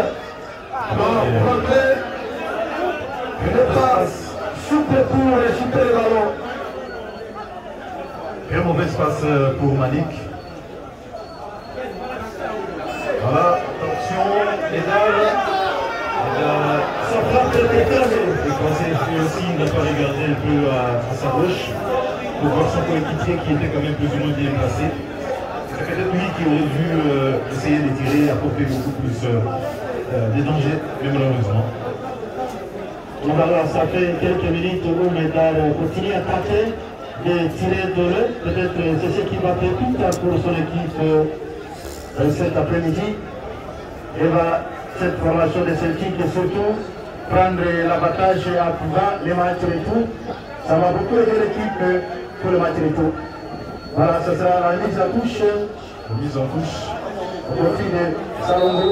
Une passe souple pour récupérer le ballon. Très mauvaise passe pour Malik. Voilà, attention, Médard. Ça frappe de décalé. Et quand c'est aussi, il n'a pas regardé un peu à sa gauche pour voir son coéquipier qui était quand même plus ou moins bien placé. C'est peut-être lui qui aurait dû essayer de tirer, apporter beaucoup plus de dangers, mais malheureusement. Alors, ça fait quelques minutes où Médard continue à tenter de tirer de l'œil. Peut-être c'est ce qui va faire plus tard pour son équipe cet après-midi. Et va cette formation de Celtic et surtout prendre l'avantage à pouvoir les matchs retour. Ça va beaucoup aider l'équipe pour le match retour. Voilà, ça sera la mise en touche. Mise en touche. Au profit de Salongo.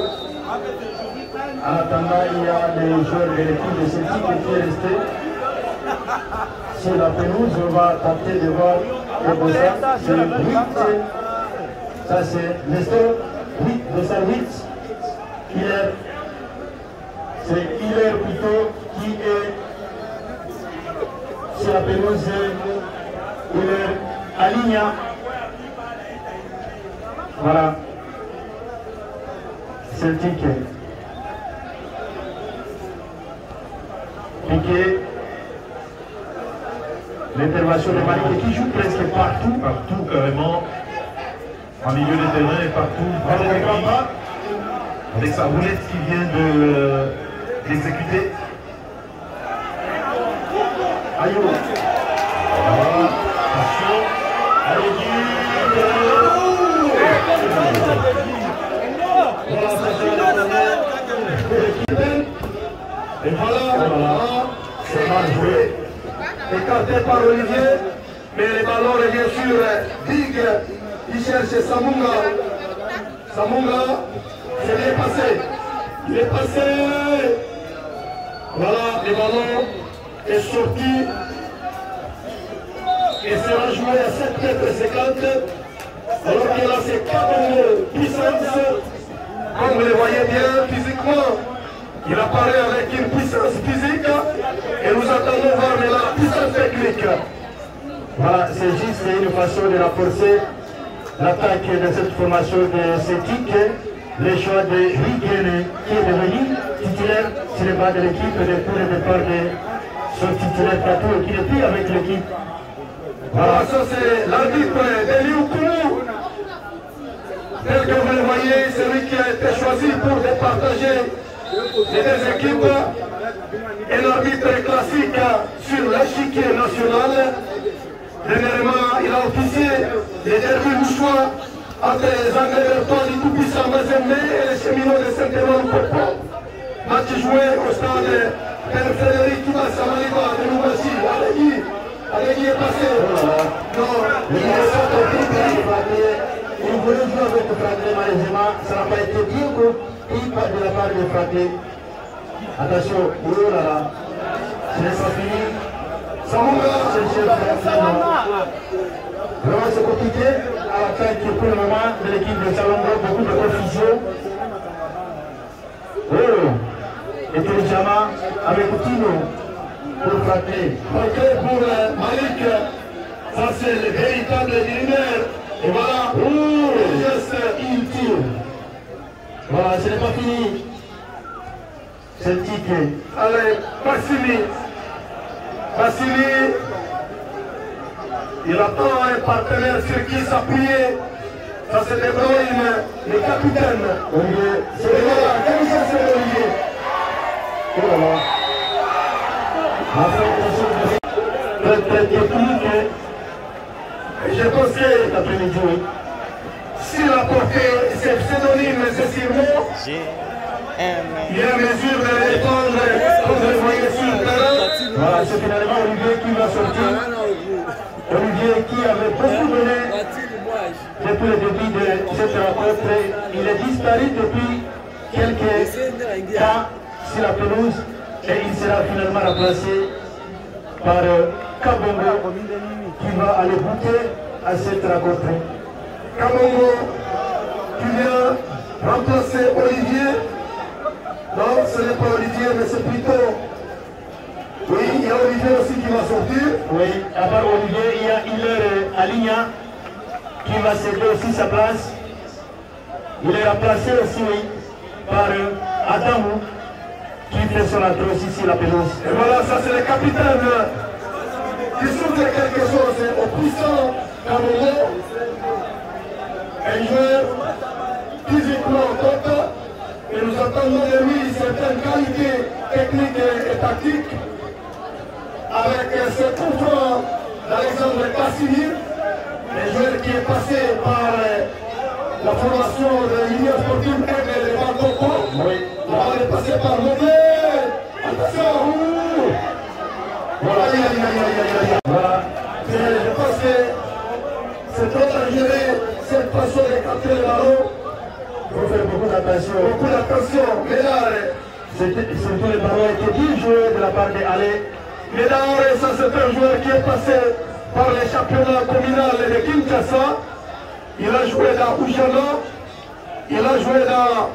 En attendant, il y a des joueurs de l'équipe de Celtic qui est resté sur la pelouse. On va tenter de voir les Bossards. C'est 8. Ça c'est Nestor. 8, Bossard 8. C'est Hiller plutôt qui est sur la pelouse. Hiller Aligna. Voilà. Celtic. Piqué. L'intervention de Malik qui joue presque partout. Partout carrément. En milieu de terrain et partout. Avec sa roulette qui vient de l'exécuter. Ayou. Attention. Et voilà, c'est mal joué. Écarté par Olivier, mais le ballon revient sur Big. Il cherche Samunga. Samunga, c'est bien passé. Il est passé. Voilà, le ballon est sorti. et sera joué à 7,50 m. Alors que là, c'est Kabongo puissance. Comme vous le voyez bien, physiquement, il apparaît avec une puissance physique et nous attendons voir la puissance technique. Voilà, c'est juste une façon de renforcer l'attaque de cette formation de Celtic. Le choix de Rigene qui est devenu titulaire sur le bas de l'équipe depuis le départ de son titulaire Plateau qui n'est plus avec l'équipe. Voilà, ça c'est l'arbitre d'Elioukou. Tel que vous le voyez, celui qui a été choisi pour départager les deux équipes. Et l'arbitre classique sur l'échiquier national. Dernièrement, il a officié les derniers choix entre les Anglais de du tout-puissant Mazembe et les cheminots de Saint-Émile-Popo. Match joué au stade Père Frédéric Kibasa Maliba de Loubachi. Allegui est passé. Non, il est sorti. Il voulait jouer avec Fraté, malheureusement, ça n'a pas été bien compris de la part de Fraté. Attention, oh là là, ce n'est pas fini. Vraiment c'est compliqué à la fin pour le moment de l'équipe de Salongo, beaucoup de confusion. Oh, et Téléjama avec Tino pour frapper. Pour Malik, ça c'est le véritable leader. Et voilà, le geste inutile. Voilà, ce n'est pas fini. C'est le ticket. Allez, Bassili. Bassili, il attend un partenaire sur qui s'appuyer. Ça c'est De Bruyne, le capitaine. Olivier, c'est Olivier. Oh là là. Très technique. Je pense que cet après-midi, s'il a porté ses pseudonymes et ses surnoms, il est en mesure de les répondre comme vous le voyez sur le terrain. Voilà, c'est finalement Olivier qui va sortir. Olivier qui avait beaucoup donné depuis le début de cette rencontre. Il est disparu depuis quelques temps sur la pelouse et il sera finalement remplacé par Kabongo qui va aller goûter à cette rencontre. Kabongo qui vient remplacer Olivier. Non, ce n'est pas Olivier, mais c'est plutôt... Oui, il y a Olivier aussi qui va sortir. Oui, à part Olivier, il y a Hilaire Aligna qui va céder aussi sa place. Il est remplacé aussi, oui, par Adamou qui fait son entrée aussi sur la pelouse. Et voilà, ça c'est le capitaine qui souffle quelque chose au puissant Cameroun. Un joueur physiquement top. Et nous attendons de lui certaines qualités techniques et tactiques avec ce coup franc d'Alexandre Bassili, un joueur qui est passé par la formation de l'Union sportive Aigle de Bangkok. Avant de passer par Mauvais. Attention. Voilà. Voilà. Je pense que c'est trop dangereux cette façon de capter le ballon. Il faut faire beaucoup d'attention. Beaucoup d'attention. Surtout le ballon a été bien joué de la part de Ale. Médard, ça c'est un joueur qui est passé par les championnats communaux de Kinshasa. Il a joué dans Oujana. Il a joué dans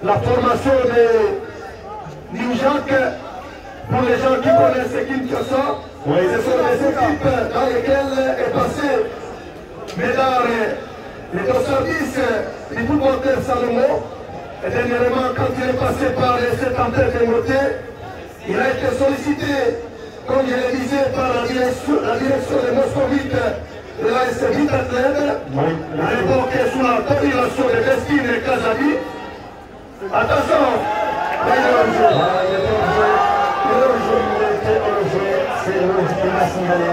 la formation de Niujak. Pour les gens qui connaissent Kinshasa, ce sont les équipes dans lesquelles est passé Médard. Il est au service du football de Salomon. Et dernièrement, quand il est passé par les 7 antennes de Moté, il a été sollicité, comme je le disais, par la direction de Moscovite de l'AS Vitathlène, à l'époque sous la coordination de Destine et Kazabi. Attention! Il est c'est le qui m'a signalé.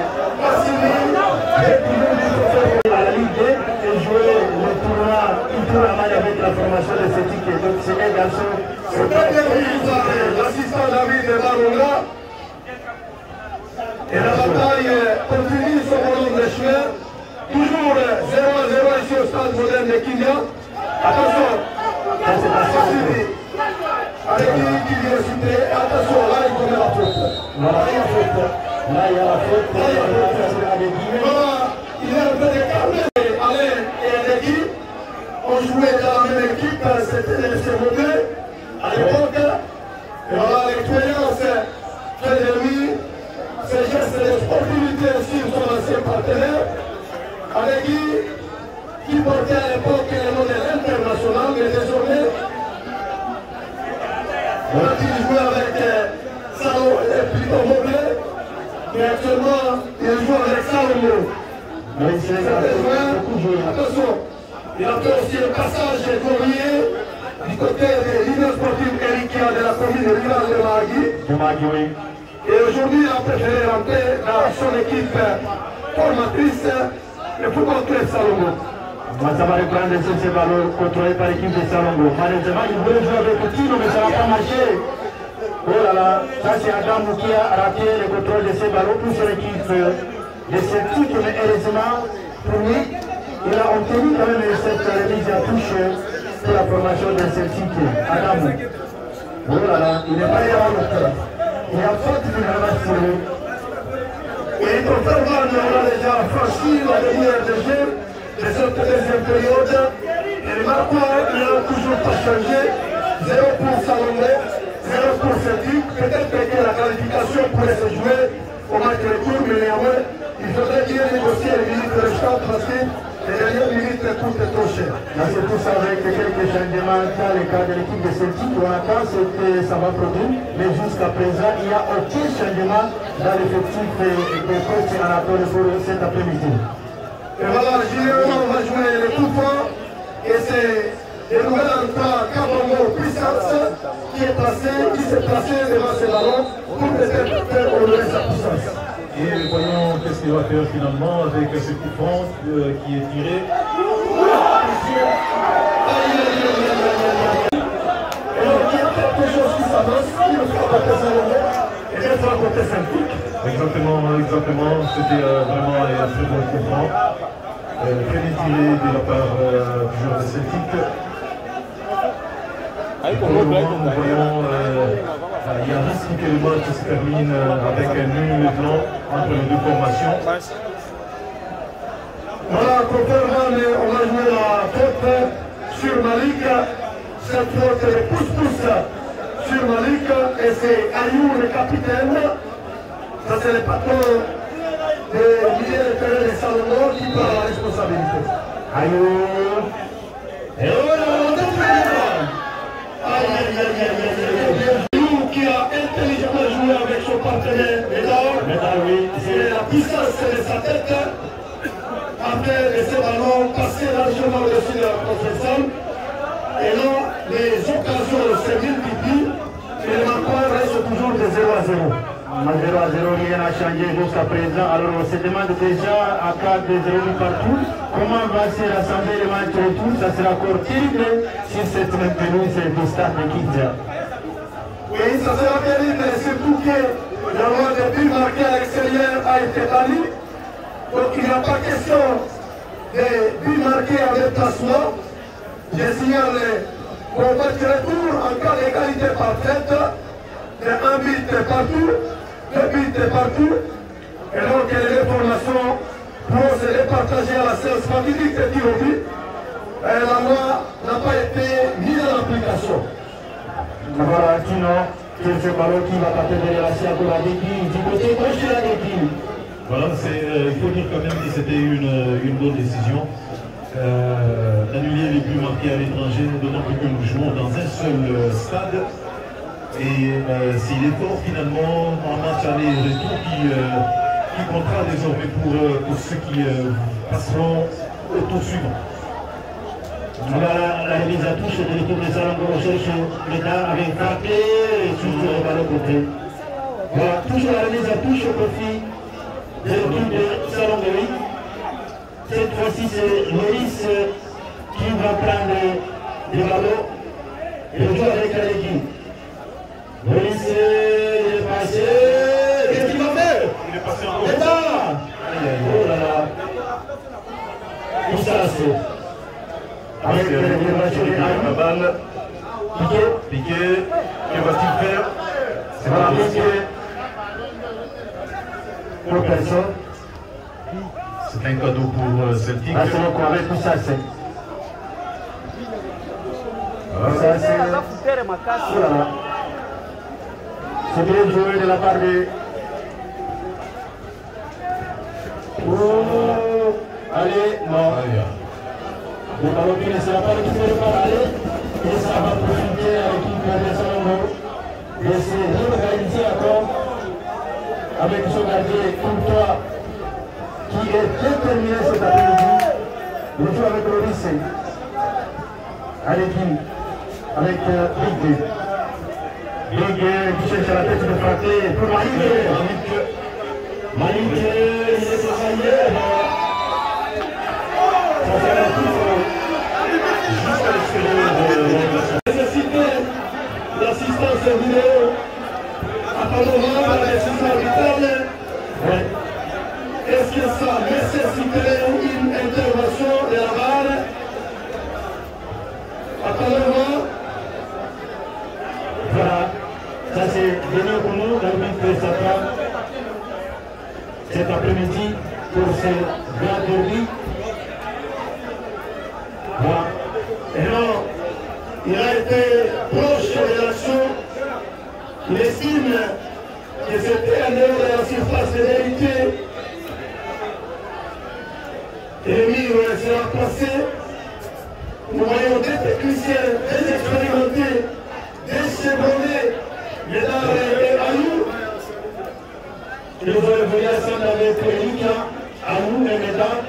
À la Ligue 2 et jouer le tournoi Ultraman avec la formation de Celtic. Donc c'est un garçon. C'est l'assistant David Baronga. Et la bataille continue sur le long des chemins. Toujours 0-0 ici au stade moderne de Kindia. Attention. Avec qui vient citer. Attention, là il commet la faute. Voilà, il y a faute. Là, il y a la faute. Là, il y a la faute. Voilà, il est un peu décalé. Alain et Allegui ont joué dans la même équipe. C'était les CMD à l'époque. Et voilà, l'expérience fait de lui. Ses gestes de sportivité aussi sont anciens partenaires. Allegui, qui portait à l'époque le nom de l'international, mais désormais, voilà qu'il jouait avec Salon et plutôt Mobley, mais actuellement, il joue avec Salomon. Attention, il a fait aussi le passage glorieux du côté de l'Union sportive Erikia de la commune de Rivage de Mahagui. Et aujourd'hui, il a préféré rentrer dans son équipe formatrice, le football club Salomon. Ça va reprendre ce ballon contrôlé par l'équipe de Salongo. Malheureusement, il voulait jouer avec Tino, mais ça n'a pas marché. Oh là là, ça c'est Adam qui a raté le contrôle de ce ballon pour son équipe de Celtic, mais heureusement pour lui, il a obtenu quand même cette remise à touche pour la formation de Celtic. Adam. Oh là là, il n'est pas allé à l'autre. Il a faute de ramasse sur lui. Et contrairement, on a déjà franchi la dernière de jeu de cette deuxième période. Et le marqueur n'a toujours pas changé. 0 pour Salomé, 0 pour Celtic. Peut-être que la qualification pourrait se jouer au match de retour, mais néanmoins, il faudrait bien négocier les minutes restantes parce que les dernières minutes coûtent trop cher. Là, c'est tout ça avec quelques changements dans le cas de l'équipe de Celtic. On attend ce que ça va produire, mais jusqu'à présent, il n'y a aucun changement dans l'effectif de coach Anatole pour cet après-midi. Et voilà, généralement, on va jouer le coup fort. Et c'est le nouvel entrant Kabongo Puissance qui s'est placé devant ce ballon pour peut-être faire honorer sa puissance. Et voyons qu'est-ce qu'il va faire finalement avec ce coup franc qui est tiré. Et donc, il y a quelque chose qui s'avance, qui nous fera côté Salomon et bien fera côté Celtic. Exactement, c'était vraiment un très bon coup franc. Très bien tiré de la part du joueur de Celtic. Pour le moment, nous voyons il y a un risque que le match se termine avec un nul blanc entre les deux formations. Voilà, contrairement, on a joué la faute sur Malik. Cette faute est pouce-pouce sur Malik et c'est Ayou le capitaine. Ça c'est le patron des milieux de terrain de Salomon qui prend la responsabilité. Ayou. Et voilà, on qui a intelligemment joué avec son partenaire Médard. C'est la puissance de sa tête après laisser le ballon passer largement au-dessus de la construction. Et là, les occasions se multiplient et le marqueur reste toujours de 0 à 0. 0 à 0, rien n'a changé jusqu'à présent. Alors on se demande déjà à 4 de 0 partout, comment va se rassembler le match retour. Ça sera encore terrible si c'est maintenu du stade de Kidja. Oui, ça sera terrible, surtout que la loi des buts marqués à l'extérieur a été bannie. Donc il n'y a pas question de buts marqués en déplacement. Je signale qu'au match retour, en cas d'égalité parfaite, de 1 but partout, 2 buts partout, et donc les formations pourront se départager à la séance fatidique de tir au but. La loi n'a pas été mise en application. Voilà, Tino, qui est ce ballon qui va taper derrière la scie à Goradeki, du côté gauche de la Deki. Voilà, il faut dire quand même que c'était une bonne décision. D'annuler les buts marqués à l'étranger, d'autant plus que nous jouons dans un seul stade. Et s'il est fort finalement en match aller-retour qui comptera désormais pour ceux qui passeront au tour suivant. Voilà la remise à touche de l'équipe de Salongo recherche l'État avec frappé et toujours le ballon côté. Voilà, toujours la remise à touche au profit de l'équipe de Salongo. Cette fois-ci c'est Loïs qui va prendre le ballon et le jouer avec Allegui. Loïs il est passé. Qu'est-ce qu'il va faire? Il est passé en haut. L'État. Oh là là. Tout ça c'est. Avec la balle, Piqué, que va-t-il faire? C'est pas Piqué. pour personne. C'est un cadeau pour Celtic. Là, c'est encore avec tout ça, c'est. Ça, c'est. Voilà. C'est bien joué de la part de. Oh, allez, non. Le ballon qui ne sera pas récupéré par aller. Et ça va profiter à l'équipe de Salomon de se réorganiser encore avec son gardien Courtois qui est déterminé cet après-midi. Il joue avec le lycée. À l'équipe, avec Big. Big qui cherche à la tête de frapper pour Malik. Malik, il est travaillé. Ça fait un coup juste à l'extérieur de nécessité l'assistance vidéo à Panorama, la décision arbitrale. Est-ce que ça nécessiterait une intervention de la barre à Panorama? Voilà, ça c'est venu pour nous, l'arbitre fait sa part cet après-midi pour ce grand derby. Voilà. Et non, il a été proche de l'action. Il estime que c'était en dehors de la surface de vérité. Et le mur sera placé. Nous voyons des techniciens, des expérimentés, des chevronnés, Médard et Ayou. Ils ont évolué ensemble avec Lucas, Ayou et Médard.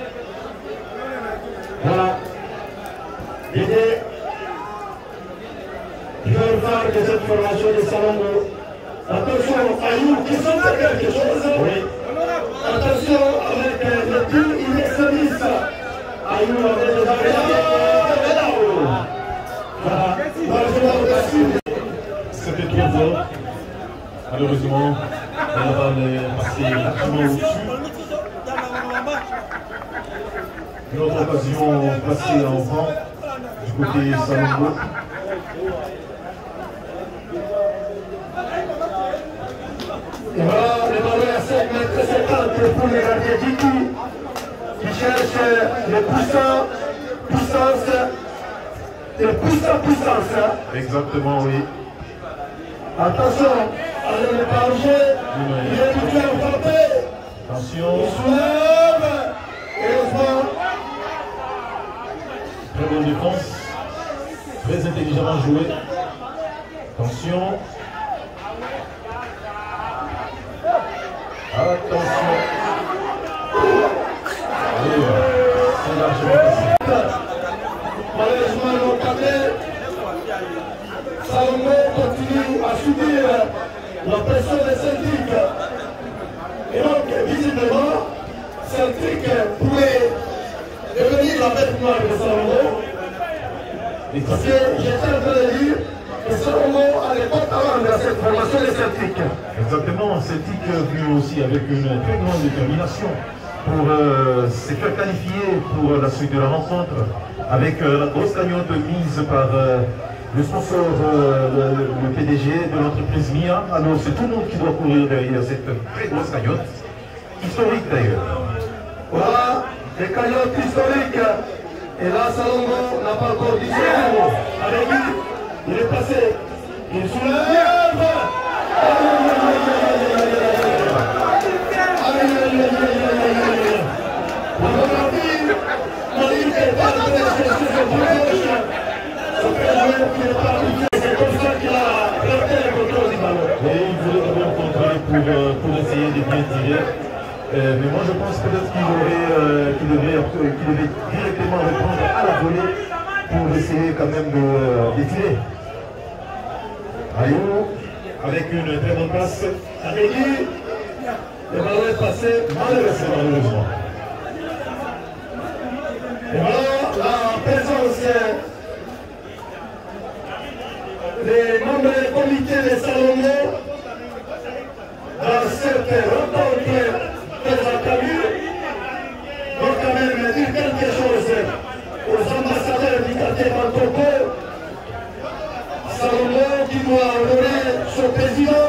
Voilà. L'idée, je vais voir de cette formation de Salongo. Attention, Ayou, qui sont à quelque chose. Oui. Attention avec le but, il est soliste. Ayou avait déjà C'était trop fort. Malheureusement, la balle est passée largement au-dessus. Une autre occasion passée en vent du côté Salongo. Et voilà, le ballon est à 5 mètres 50 pour les gardiens Diki qui cherchent le puissance. Exactement, oui. Attention, allez ne pas bouger, il est tout à frapper. Attention. Il soulève, heureusement. Très bonne défense. Très intelligemment joué. Attention. Attention. Allez, c'est largement passé. Malheureusement, nos cadets, Salomon continue à subir la pression des Celtic. Et donc, visiblement, Celtic pourrait devenir la bête noire de Salomon. Parce que j'étais en train de dire que Salomon a les portes avant de cette formation des Celtic. Exactement, Celtic venu aussi avec une très grande détermination pour se faire qualifier pour la suite de la rencontre avec la grosse cagnotte mise par le sponsor, le PDG de l'entreprise MIA. Alors c'est tout le monde qui doit courir derrière cette très grosse cagnotte, historique d'ailleurs. Voilà, des cagnottes historiques. Et là, Salomon n'a pas encore dit son avec lui. Il est passé. Il soulève. C'est comme ça qu'il a perdu le contrôle du ballon. Et il voulait d'abord contrôler pour essayer de bien tirer. Mais moi je pense peut-être qu'il devait directement répondre à la volée pour essayer quand même de tirer. Ayou avec une très bonne passe. Avec lui, le ballon est passé Malheureusement. Et voilà la présence des membres du comité de Salomon dans cette rencontre très accablée. Donc quand même dire quelque chose aux ambassadeurs du quartier Bantoko. Salomon qui doit honorer son président,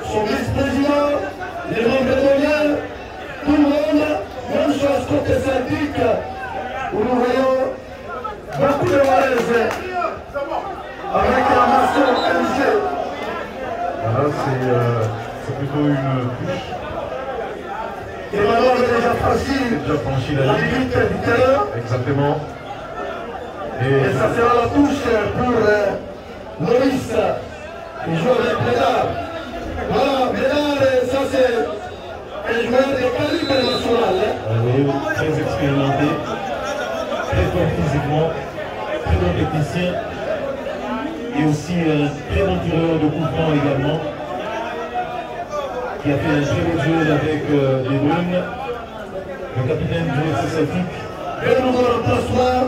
son vice-président, les membres d'honneur, de Malaise avec la mention MG. Voilà, c'est plutôt une touche. Et maintenant, on est déjà franchi la limite du terrain. Exactement. Et ça sera la touche pour Maurice, qui joue avec Médard. Voilà, Médard, ça c'est un joueur de calibre national. Oui, très expérimenté, très fort physiquement, très bon technicien. Et aussi un très bon tireur de coup franc également, qui a fait un très beau jeu avec les Brunes, le capitaine du FC Celtic. Et le nouveau remplacement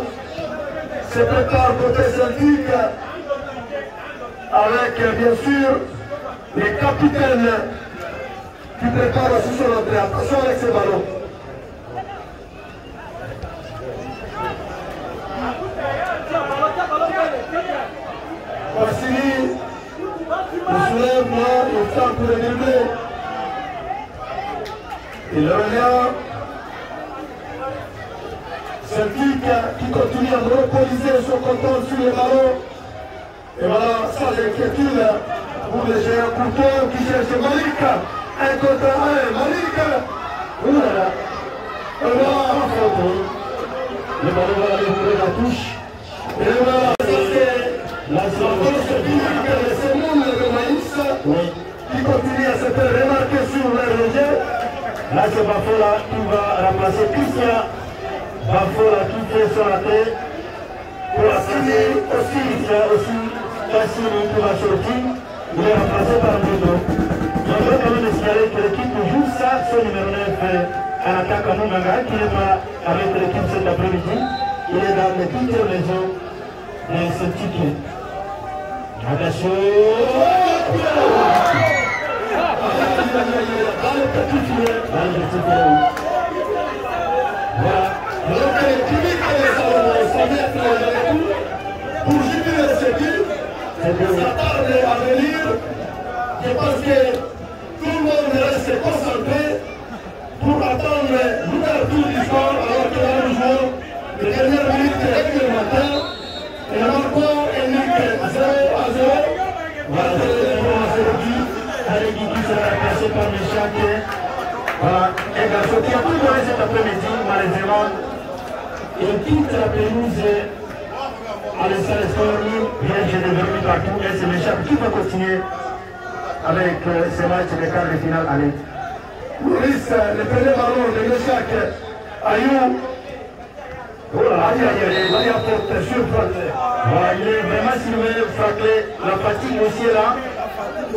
se prépare côté Celtic avec bien sûr les capitaines qui préparent aussi son entrée. Attention avec ces ballons. Vassili, le soulève, moi, il tente pour le dribbler. Il revient. Celtic qui continue à monopoliser son contrôle sur les ballons. Et voilà, sans inquiétude pour les géants Courtois qui cherchent Malik. Un contre un, Malik. Oulala. Et voilà, le ballon va aller ouvrir la touche. Et voilà, ça c'est la force physique de Semoun de Maïs qui continue à se faire remarquer sur le rejet. Là, c'est Bafola qui va remplacer Christian. Bafola qui fait son attaque. Pour Assini aussi, c'est aussi Assini qui va sortir. Il est remplacé par Bruno. On veut quand même signaler que l'équipe joue ça, son numéro 9 en attaque à Moumanga, qui n'est pas avec l'équipe cet après-midi. Il est dans les toutes maisons de ce ticket. Attention. Dans le petit filet. Dans le petit filet. Voilà. Donc les publics s'en mettent dans le coup pour jubiler ce but. S'attarde à venir. Je pense que tout le monde reste concentré pour attendre l'ouverture du score alors que là nous jouons les dernières minutes réglementaires. Et le marqueur indique 0-0. Voilà, c'est le but. Allegui qui sera remplacé par Michak. Voilà, un garçon qui a tout donné cet après-midi, malheureusement. Il quitte la pelouse à l'instant sport, bien j'ai développé partout. Et c'est Michak qui va continuer avec ce match de quart de finale. Allez. Maurice, le premier ballon de Michak. Ayou. Oh là là, il apporte sur faute. Voilà, il est vraiment surveillé, fraclé. La fatigue aussi est là.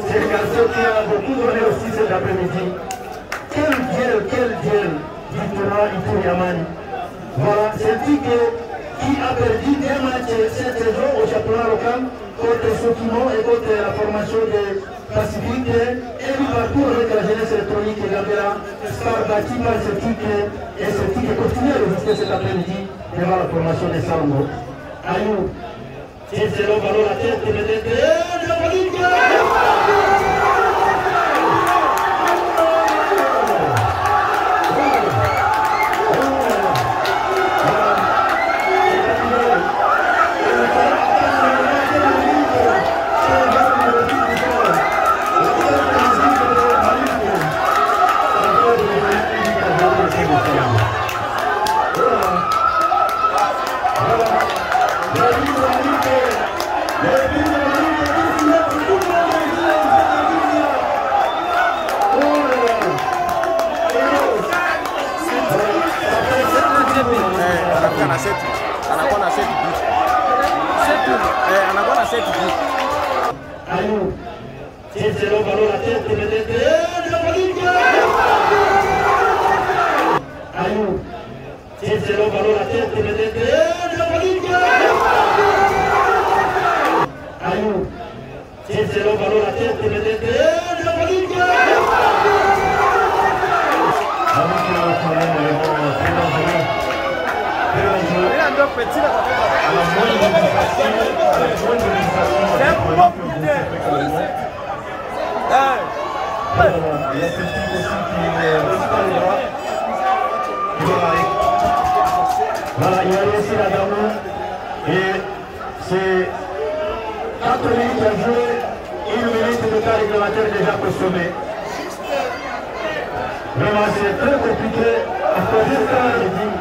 C'est le garçon qui a beaucoup donné aussi cet après-midi. Quel duel du tournoi Ituri Amani. Voilà, c'est dit qui a perdu des matchs cette saison au championnat local contre Sokimo et contre la formation des Pacifiques et du parcours avec la jeunesse électronique et Gambela, star bâti par Celtic et Celtic continue à résister cet après-midi devant la formation des Salomon. Ayou, c'est le ballon la tête et peut-être Ayou, c'est le ballon la tête et peut-être Ayou, c'est le ballon la tête et peut-être Ayou, c'est le ballon la tête et peut-être Voilà, il y a aussi la dame Et c'est 4 minutes à jouer, 1 minute de temps réglementaire déjà consommé. Vraiment, c'est très compliqué. À cause de ça, je dis,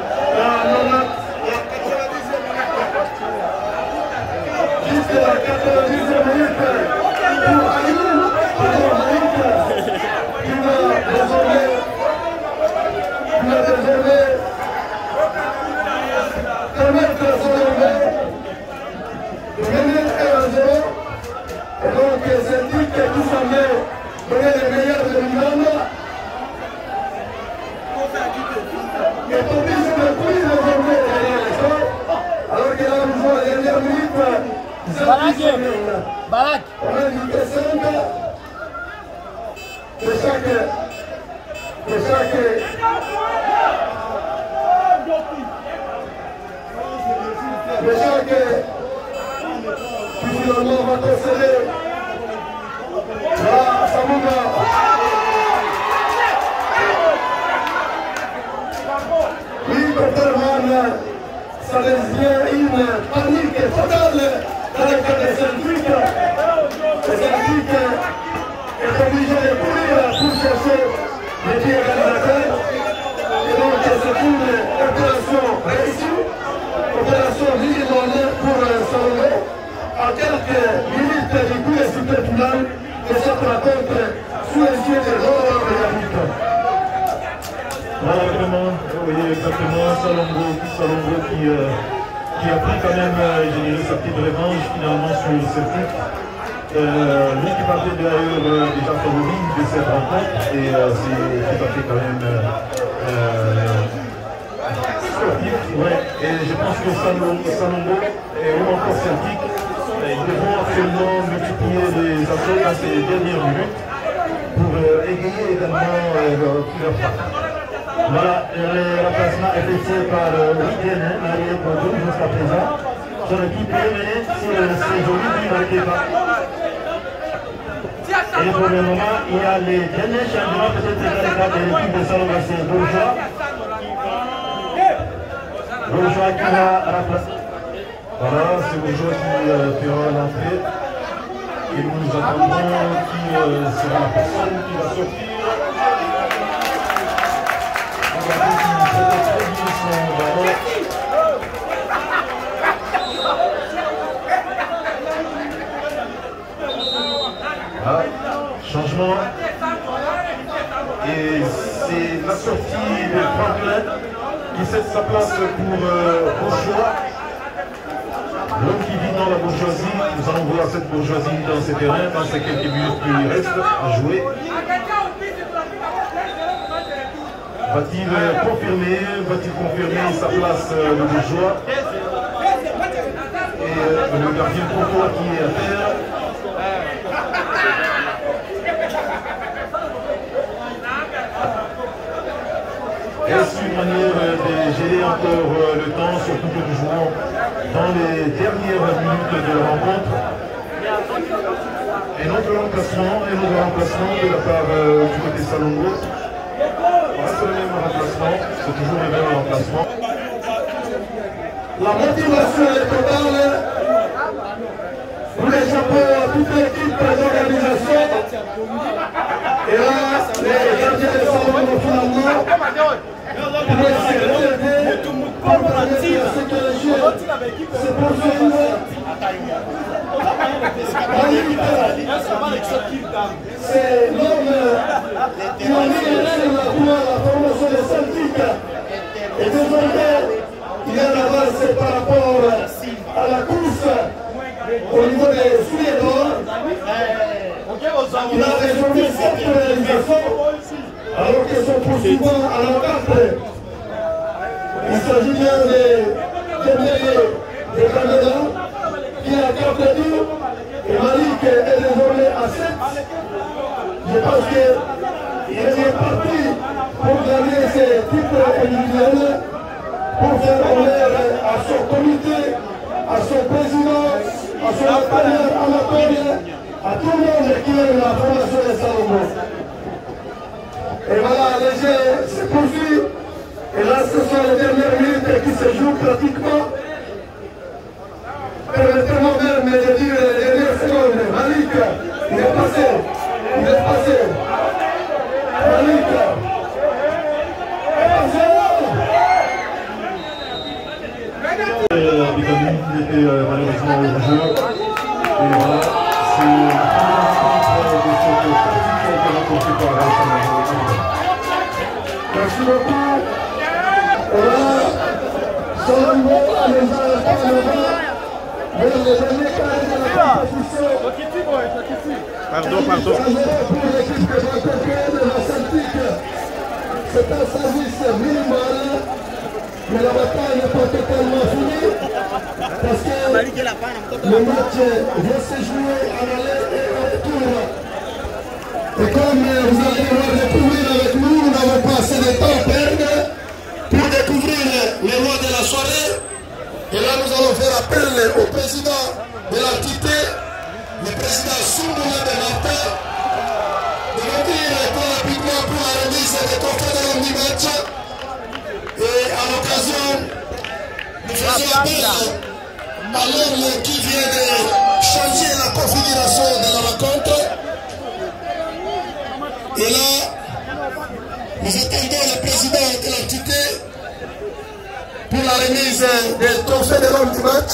jusqu'à la 90e minute, pour Ayoub, qui va désormais permettre à son envers de mener 1-0. Et donc, c'est lui qui s'en met donner les meilleurs de Milan. Il est obligé de courir désormais derrière les score, alors qu'il a besoin de la dernière minute. Barak. On a dit que 5 de chaque qui finalement va concéder la Samouga. Oui, Dr. Mann, ça devient une panique totale dans le cas des Celtiques. Les Celtiques est obligé de courir pour chercher les pieds réalisateurs. Et donc c'est une opération réussie, opération minimale pour Salomé. À quelques minutes du coup de super final de cette rencontre sous les yeux de l'honorable Yannick. Voilà, vraiment, vous voyez exactement Salongo qui a pris quand même, je dirais, sa petite revanche finalement sur Celtic. Lui qui partait d'ailleurs déjà favori de cette rencontre et c'est tout à fait quand même sportif. Ouais. Et je pense que Salongo ou encore Celtic ils devront absolument multiplier les assauts dans ces dernières minutes pour égayer également leur part. Voilà, le remplacement effectué par Riden, l'arrière Bordeaux jusqu'à présent. Son équipe est menée sur ces jolis buts marqués par. Et pour le moment, il y a les derniers changements, peut-être dans le cas de l'équipe de Salomé, c'est Bourgeois. Bourgeois qui va remplacer. Voilà, c'est Bourgeois qui fera l'entrée. Et nous attendons qui sera la personne qui va sortir. Ah, changement. Et c'est la sortie de Franklin qui cède sa place pour Bourgeois. L'homme qui vit dans la bourgeoisie, nous allons voir cette bourgeoisie dans ces terrains, dans ces quelques minutes qui lui restent à jouer. Va-t-il confirmer sa place de Bourgeois? Et le gardien Courtois qui est à terre. Est-ce une manière de gérer encore le temps, surtout que nous jouons dans les dernières minutes de la rencontre? Et notre remplacement de la part du côté Salongo. C'est le même remplacement, c'est toujours le même remplacement. La motivation est totale pour échapper à toute l'équipe d'organisation. Et là, les gardiens de Salongo finalement pour essayer de relever, pour permettre à ce que les jeux se poursuivent. C'est l'homme qui a mis les règles pour la formation des Celtiques. Et désormais, il y a l'avance par rapport à la course au niveau des Suédois. Il a désormais 7 réalisations, alors que son poursuivant à la 4. Il s'agit bien des candidats qui a 4 buts et Malik est désormais à 7. Je pense qu'il est bien parti pour gagner ses titres individuels, pour faire honneur à son comité, à son président, à son entraîneur amateur, à tout le monde qui aime la formation de Salomon. Et voilà, les jeux se poursuivent. Et là, ce sont les dernières minutes qui se jouent pratiquement. permettez-moi même de dire les dernières secondes. Malik, il est passé. Il est passé. Malik. Bikani qui était malheureusement au jeu. Et voilà, c'est le de cette partie qui a remporté par Alexandre. Merci beaucoup. Seulement à les vers les derniers carrés de la compétition. Pardon, pardon. Pour l'équipe de Bangkok de la Celtic, c'est un service minimal, mais la bataille n'est pas totalement finie, parce que le match vient se jouer en aller et en retour. Et comme vous allez devoir découvrir avec nous, nous n'avons pas assez de temps à perdre pour découvrir les lois de la soirée. Et là, nous allons faire appel au président de l'entité, le président Soumoula de Martin, de nous dire très rapidement pour la remise des trophées de l'homme du match. Et à l'occasion, nous faisons appel à l'homme qui vient de changer la configuration de la rencontre. Et là, nous attendons le président de l'entité pour la remise des trophées de l'homme du match.